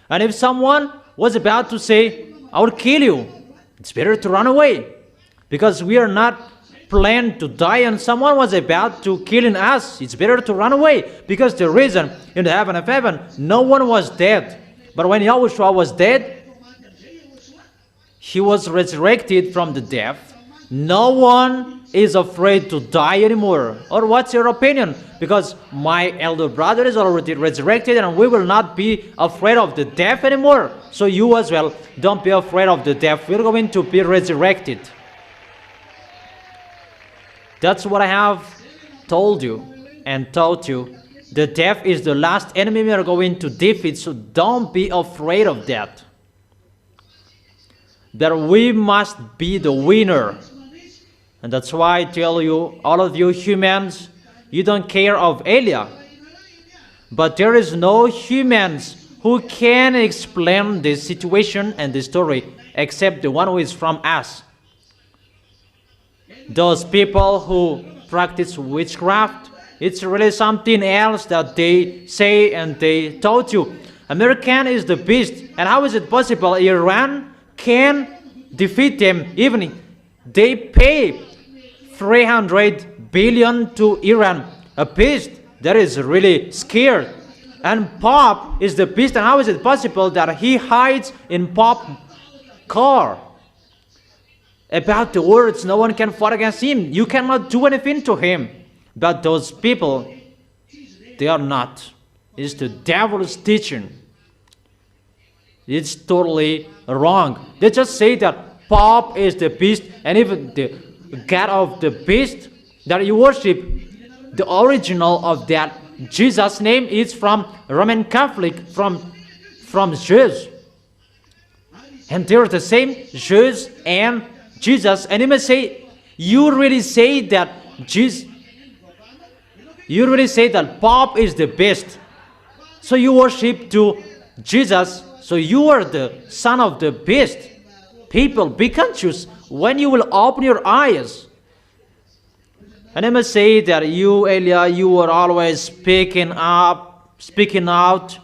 And if someone was about to say, I will kill you, it's better to run away. Because we are not planned to die and someone was about to kill us, it's better to run away. Because the reason in the heaven of heaven, no one was dead. But when Yahushua was dead, he was resurrected from the death. No one is afraid to die anymore. Or what's your opinion? Because my elder brother is already resurrected and we will not be afraid of the death anymore. So you as well, don't be afraid of the death. We're going to be resurrected. That's what I have told you and taught you. The death is the last enemy we are going to defeat, so don't be afraid of that. That we must be the winner. And that's why I tell you, all of you humans, you don't care of Elijah. But there is no humans who can explain this situation and the story except the one who is from us. Those people who practice witchcraft, it's really something else that they say and they taught you. American is the beast. And how is it possible Iran can defeat them? Even they pay 300 billion to Iran, a beast that is really scared. And Pope is the beast, and how is it possible that he hides in Pope's car? About the words, no one can fight against him. You cannot do anything to him. But those people, they are not. It's the devil's teaching. It's totally wrong. They just say that Pope is the beast, and even the God of the beast that you worship, the original of that Jesus name is from Roman Catholic, from Jews. And they're the same, Jews and Jesus. And you may say, you really say that Jesus, you really say that Pope is the best. So you worship to Jesus, so you are the son of the beast. People, be conscious when you will open your eyes. And I must say that you, Elijah, you are always speaking out.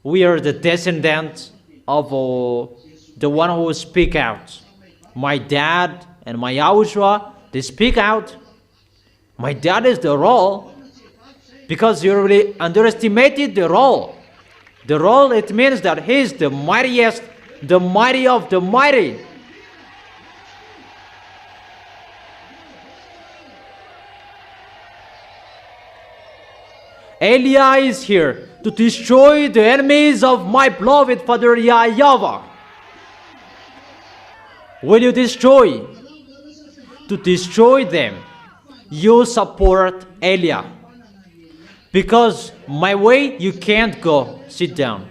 We are the descendants of the one who speak out. My dad and my Yahushua, they speak out. My dad is the role, because you really underestimated the role. The role, it means that he is the mightiest, the mighty of the mighty. Elijah is here to destroy the enemies of my beloved Father YAHVAH. Will you destroy? To destroy them, you support Elijah. Because my way, you can't go. Sit down.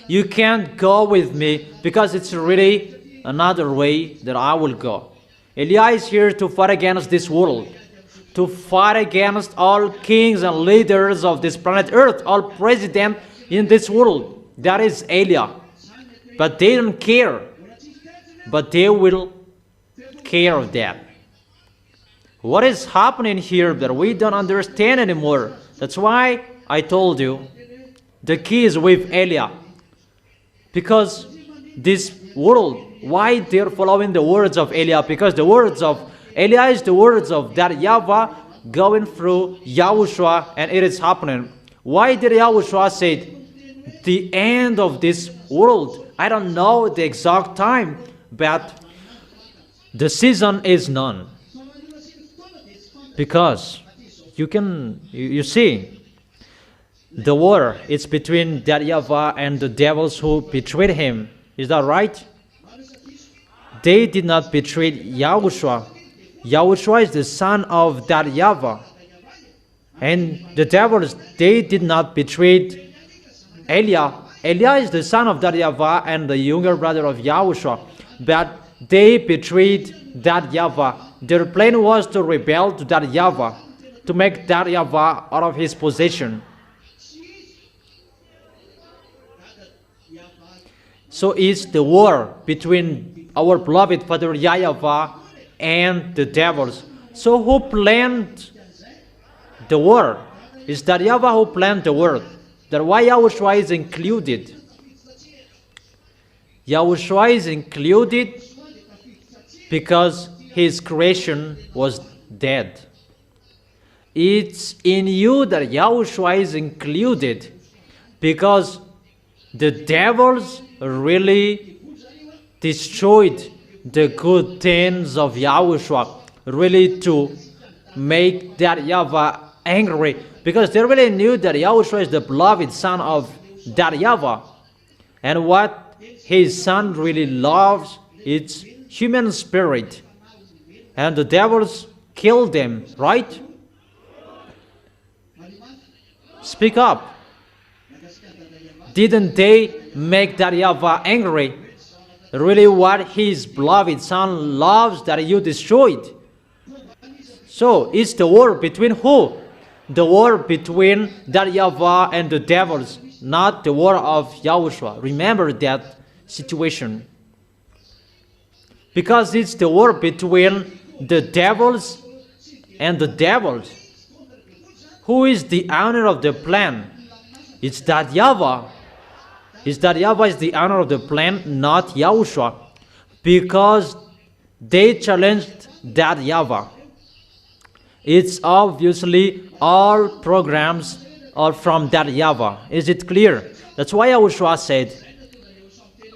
You can't go with me because it's really another way that I will go. Elijah is here to fight against this world. To fight against all kings and leaders of this planet Earth, all presidents in this world. That is Elijah. But they don't care. But they will care of that. What is happening here that we don't understand anymore? That's why I told you the key is with Elijah. Because this world, why they're following the words of Elijah? Because the words of Elijah is the words of that YAHVAH going through YAHOSHUA, and it is happening. Why did YAHOSHUA say the end of this world? I don't know the exact time, but the season is none. Because you see, the war is between that YAHVAH and the devils who betrayed him. Is that right? They did not betray YAHOSHUA. YAHOSHUA is the son of that YAHVAH. And the devils, they did not betray Elijah. Elijah is the son of that YAHVAH and the younger brother of YAHOSHUA. But they betrayed that YAHVAH. Their plan was to rebel to that YAHVAH, to make that YAHVAH out of his possession. So it's the war between our beloved Father YAHVAH and the devils. So who planned the war? It's that YAHVAH who planned the war. That's why YAHOSHUA is included. YAHOSHUA is included because his creation was dead. It's in you that YAHOSHUA is included because the devils really destroyed the good things of YAHOSHUA, really to make that YAHVAH angry, because they really knew that YAHOSHUA is the beloved son of that YAHVAH, and what his son really loves is human spirit, and the devils killed them, right? Speak up. Didn't they make that YAHVAH angry? Really what his beloved son loves that you destroyed. So it's the war between who? The war between that YAHVAH and the devils, not the war of YAHOSHUA. Remember that situation. Because it's the war between the devils and the devils. Who is the owner of the plan? It's that YAHVAH. It's that YAHVAH is the owner of the plan, not YAHOSHUA. Because they challenged that YAHVAH. It's obviously all programs are from that YAHVAH. Is it clear? That's why YAHOSHUA said,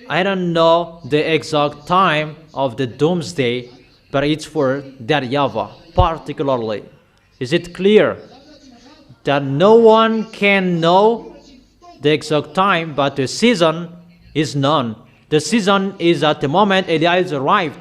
I don't know the exact time of the doomsday, but it's for that YAHVAH particularly. Is it clear? That no one can know the exact time, but the season is known. The season is at the moment Elias arrived.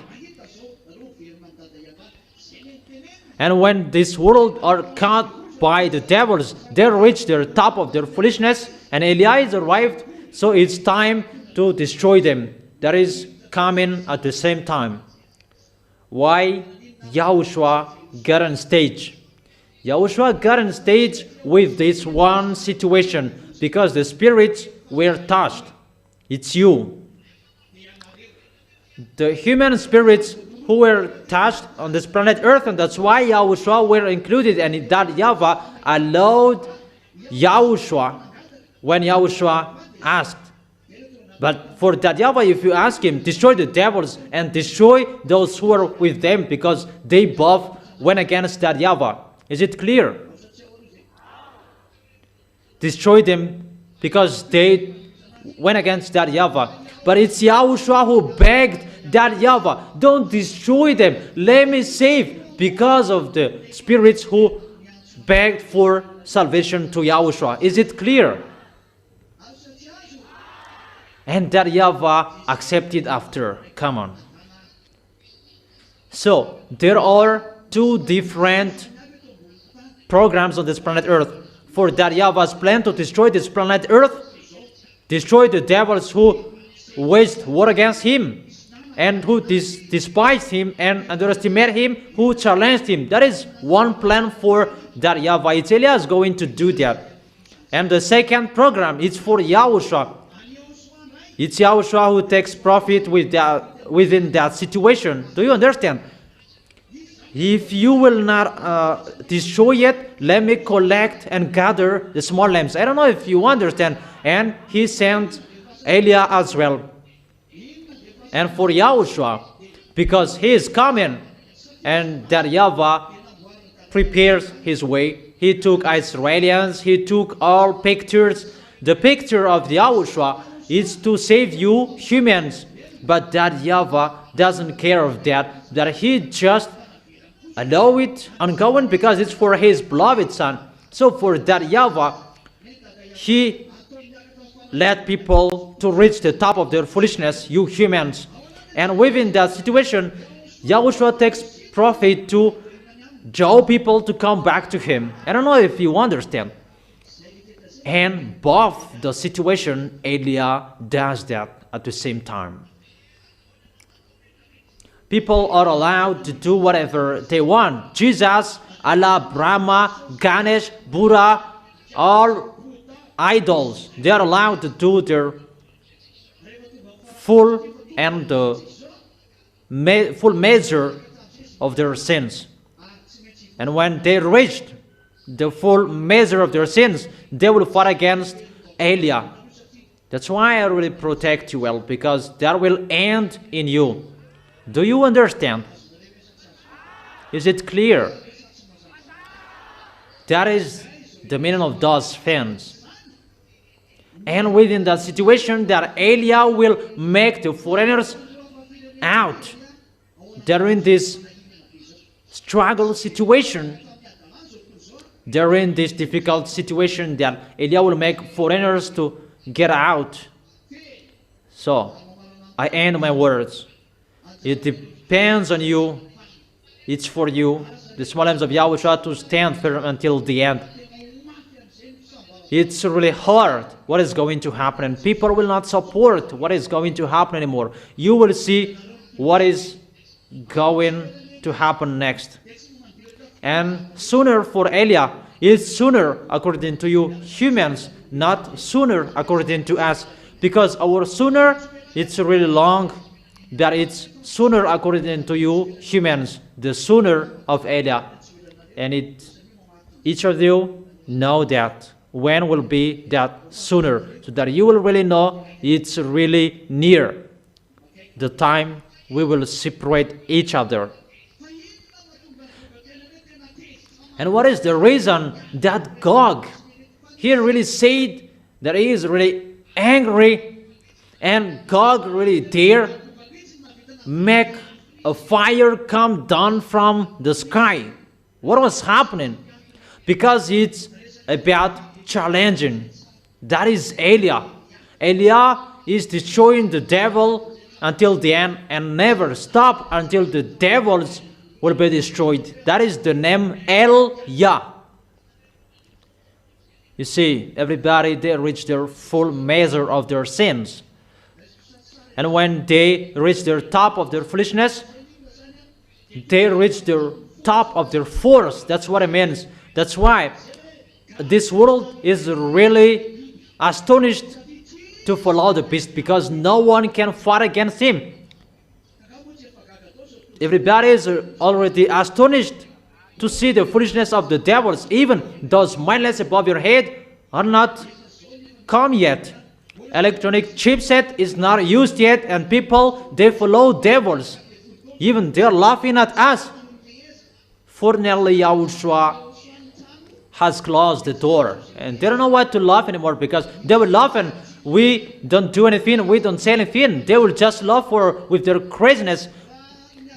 And when this world are caught by the devils, they reach the top of their foolishness, and Elias arrived, so it's time to destroy them. That is coming at the same time. Why YAHOSHUA got on stage? YAHOSHUA got on stage with this one situation, because the spirits were touched. It's you. The human spirits who were touched on this planet Earth, and that's why YAHOSHUA were included, and that YAHVAH allowed YAHOSHUA when YAHOSHUA asked. But for that YAHVAH, if you ask him, destroy the devils and destroy those who are with them, because they both went against that YAHVAH. Is it clear? Destroy them because they went against that YAHVAH. But it's YAHOSHUA who begged that YAHVAH, don't destroy them, let me save, because of the spirits who begged for salvation to YAHOSHUA. Is it clear? And that YAHVAH accepted after. Come on. So there are two different programs on this planet Earth. For that YAHVAH's plan to destroy this planet Earth, destroy the devils who waged war against him, and who despised him and underestimated him, who challenged him. That is one plan for that YAHVAH. It's Elias going to do that. And the second program is for YAHOSHUA. It's YAHOSHUA who takes profit within that situation. Do you understand? If you will not destroy it, let me collect and gather the small lambs. I don't know if you understand. And he sent Eliah as well. And for YAHOSHUA, because he is coming, and that YAHVAH prepares his way. He took Israelians, he took all pictures. The picture of YAHOSHUA is to save you humans. But that YAHVAH doesn't care of that. That he just allow it ongoing because it's for his beloved son. So for that YAHVAH, he led people to reach the top of their foolishness, you humans. And within that situation, YAHOSHUA takes profit to draw people to come back to him. I don't know if you understand. And both the situation, Eliah does that at the same time. People are allowed to do whatever they want. Jesus, Allah, Brahma, Ganesh, Buddha, all idols, they are allowed to do their full and full measure of their sins. And when they reached the full measure of their sins, they will fight against Eliah. That's why I really protect you well, because that will end in you. Do you understand? Is it clear? That is the meaning of those things. And within that situation, that Eliah will make the foreigners out. They're in this struggle situation. They're in this difficult situation that Eliah will make foreigners to get out. So, I end my words. It depends on you. It's for you, the small arms of YAHOSHUA, to stand firm until the end. It's really hard what is going to happen, and people will not support what is going to happen anymore. You will see what is going to happen next. And sooner for Eliah, it's sooner according to you humans, not sooner according to us. Because our sooner, it's really long, that it's sooner according to you humans, the sooner of Eliah. And each of you know that. When will be that sooner? So that you will really know it's really near. The time we will separate each other. And what is the reason that Gog here really said that he is really angry, and Gog really dare make a fire come down from the sky? What was happening? Because it's about challenging. That is Eliah. Eliah is destroying the devil until the end and never stop until the devils will be destroyed. That is the name YAH. You see, everybody, they reach their full measure of their sins. And when they reach their top of their foolishness, they reach their top of their force. That's what it means. That's why this world is really astonished to follow the beast, because no one can fight against him. Everybody is already astonished to see the foolishness of the devils. Even those mindless above your head are not come yet. Electronic chipset is not used yet, and people, they follow devils. Even they're laughing at us. Fortunately, YAHOSHUA has closed the door, and they don't know what to laugh anymore, because they will laugh and we don't do anything, we don't say anything. They will just laugh with their craziness.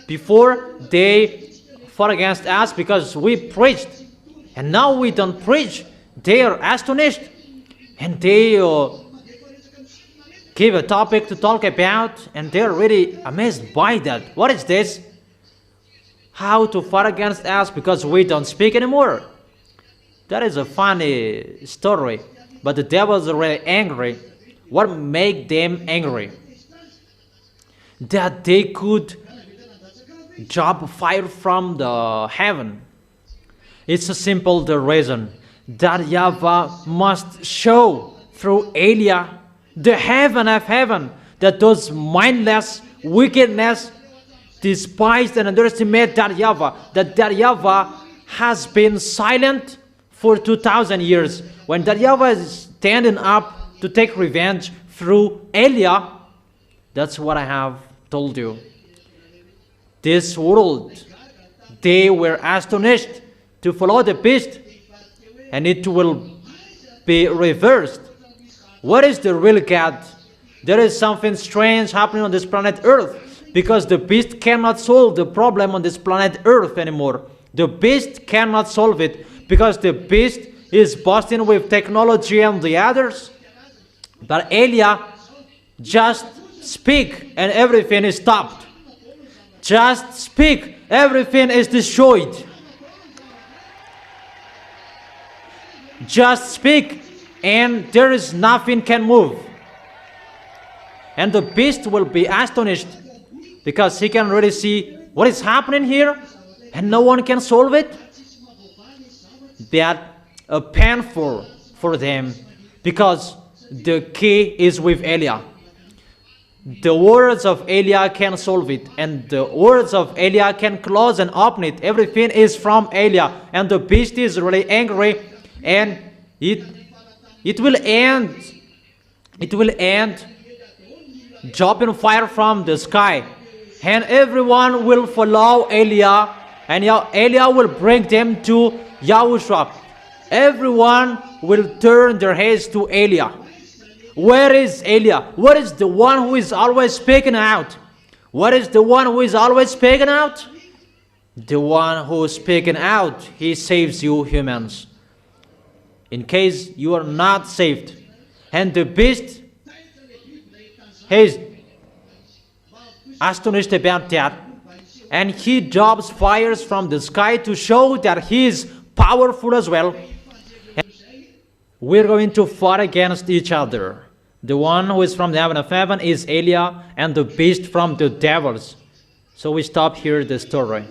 Before they fought against us because we preached, and now we don't preach. They are astonished, and they give a topic to talk about, and they are really amazed by that. What is this? How to fight against us because we don't speak anymore? That is a funny story, but the devils are really angry. What made them angry? That they could drop fire from the heaven. It's a simple the reason that YAHVAH must show through Eliah the heaven of heaven, that those mindless wickedness despised and underestimate that YAHVAH has been silent for 2,000 years. When that YAHVAH is standing up to take revenge through Eliah, that's what I have told you. This world, they were astonished to follow the beast, and it will be reversed. What is the real God? There is something strange happening on this planet Earth, because the beast cannot solve the problem on this planet Earth anymore. The beast cannot solve it, because the beast is boasting with technology and the others. But Eliah just speak and everything is stopped. Just speak, everything is destroyed. Just speak, and there is nothing can move. And the beast will be astonished because he can really see what is happening here and no one can solve it. That painful for them, because the key is with Eliah. The words of Eliah can solve it, and the words of Eliah can close and open it. Everything is from Eliah, and the beast is really angry, and it will end. It will end dropping fire from the sky, and everyone will follow Eliah, and Eliah will bring them to Yahushua. Everyone will turn their heads to Eliah. Where is Eliah? What is the one who is always speaking out? What is the one who is always speaking out? The one who is speaking out, he saves you humans. In case you are not saved. And the beast, he is astonished about that. And he drops fires from the sky to show that he is powerful as well. We're going to fight against each other. The one who is from the heaven of heaven is Eliah, and the beast from the devils. So we stop here the story.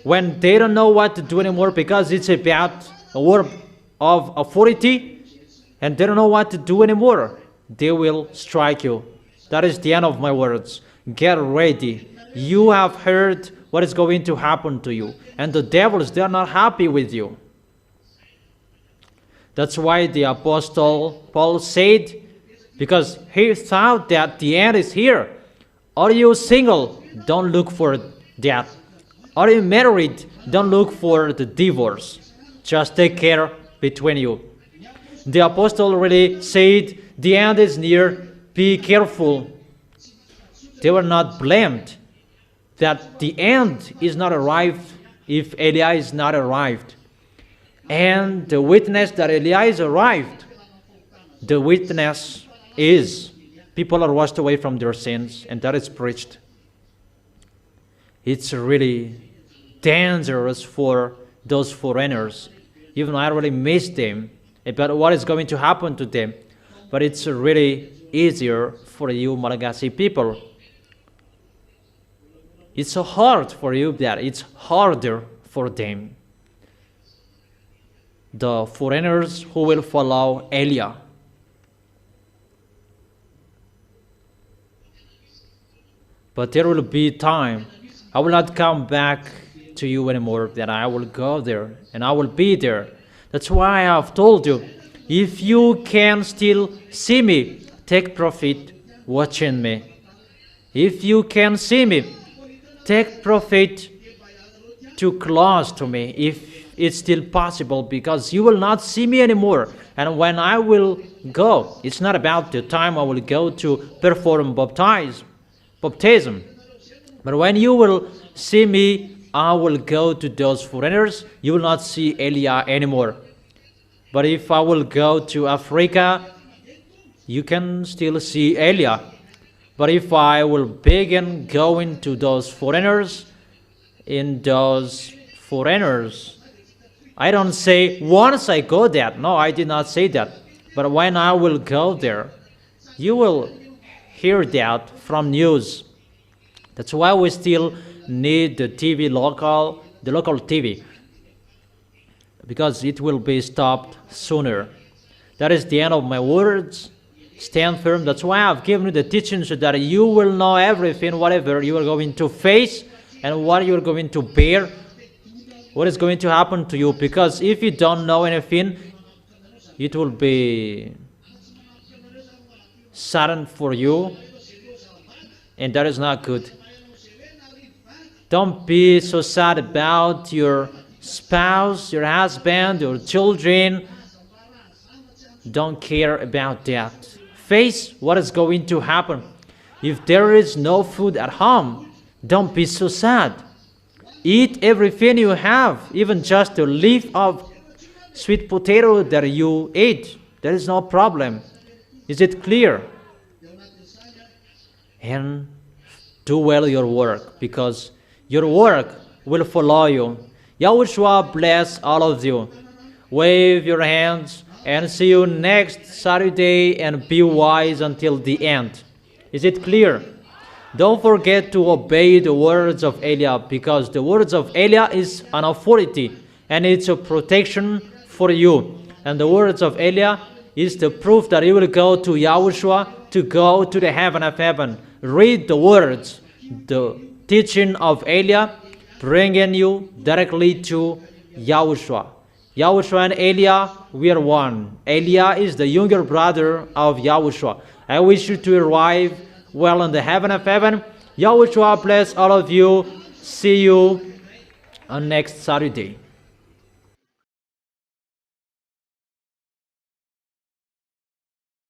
When they don't know what to do anymore, because it's about a word of authority, and they don't know what to do anymore, they will strike you. That is the end of my words. Get ready. You have heard what is going to happen to you. And the devils, they are not happy with you. That's why the Apostle Paul said, because he thought that the end is here. Are you single? Don't look for that. Are you married? Don't look for the divorce. Just take care between you. The Apostle really said, the end is near. Be careful. They were not blamed that the end is not arrived if Eliah is not arrived. And the witness that Eliah is arrived, the witness is people are washed away from their sins, and that is preached. It's really dangerous for those foreigners. Even I really miss them about what is going to happen to them. But it's really easier for you Malagasy people. It's so hard for you that it's harder for them. The foreigners who will follow Eliah. But there will be time. I will not come back to you anymore, that I will go there and I will be there. That's why I have told you, if you can still see me, take profit watching me. If you can see me, take profit too close to me, if it's still possible, because you will not see me anymore. And when I will go, it's not about the time I will go to perform baptism. But when you will see me, I will go to those foreigners. You will not see Eliah anymore. But if I will go to Africa, you can still see Eliah. But if I will begin going to those foreigners, I don't say once I go there. No, I did not say that. But when I will go there, you will hear that from news. That's why we still need the local TV, because it will be stopped sooner. That is the end of my words. Stand firm. That's why I've given you the teaching, so that you will know everything, whatever you are going to face and what you are going to bear, what is going to happen to you. Because if you don't know anything, it will be sudden for you, and that is not good. Don't be so sad about your spouse, your husband, your children. Don't care about that. Face what is going to happen. If there is no food at home, don't be so sad. Eat everything you have, even just a leaf of sweet potato that you eat. There is no problem. Is it clear? And do well your work, because your work will follow you. Yahushua bless all of you. Wave your hands and see you next Saturday, and be wise until the end. Is it clear? Don't forget to obey the words of Eliah, because the words of Eliah is an authority and it's a protection for you. And the words of Eliah is the proof that you will go to Yahushua, to go to the heaven of heaven. Read the words, the teaching of Eliah, bringing you directly to Yahushua. Yahushua and Eliah, we are one. Eliah is the younger brother of Yahushua. I wish you to arrive well in the heaven of heaven. Yahushua bless all of you. See you on next Saturday.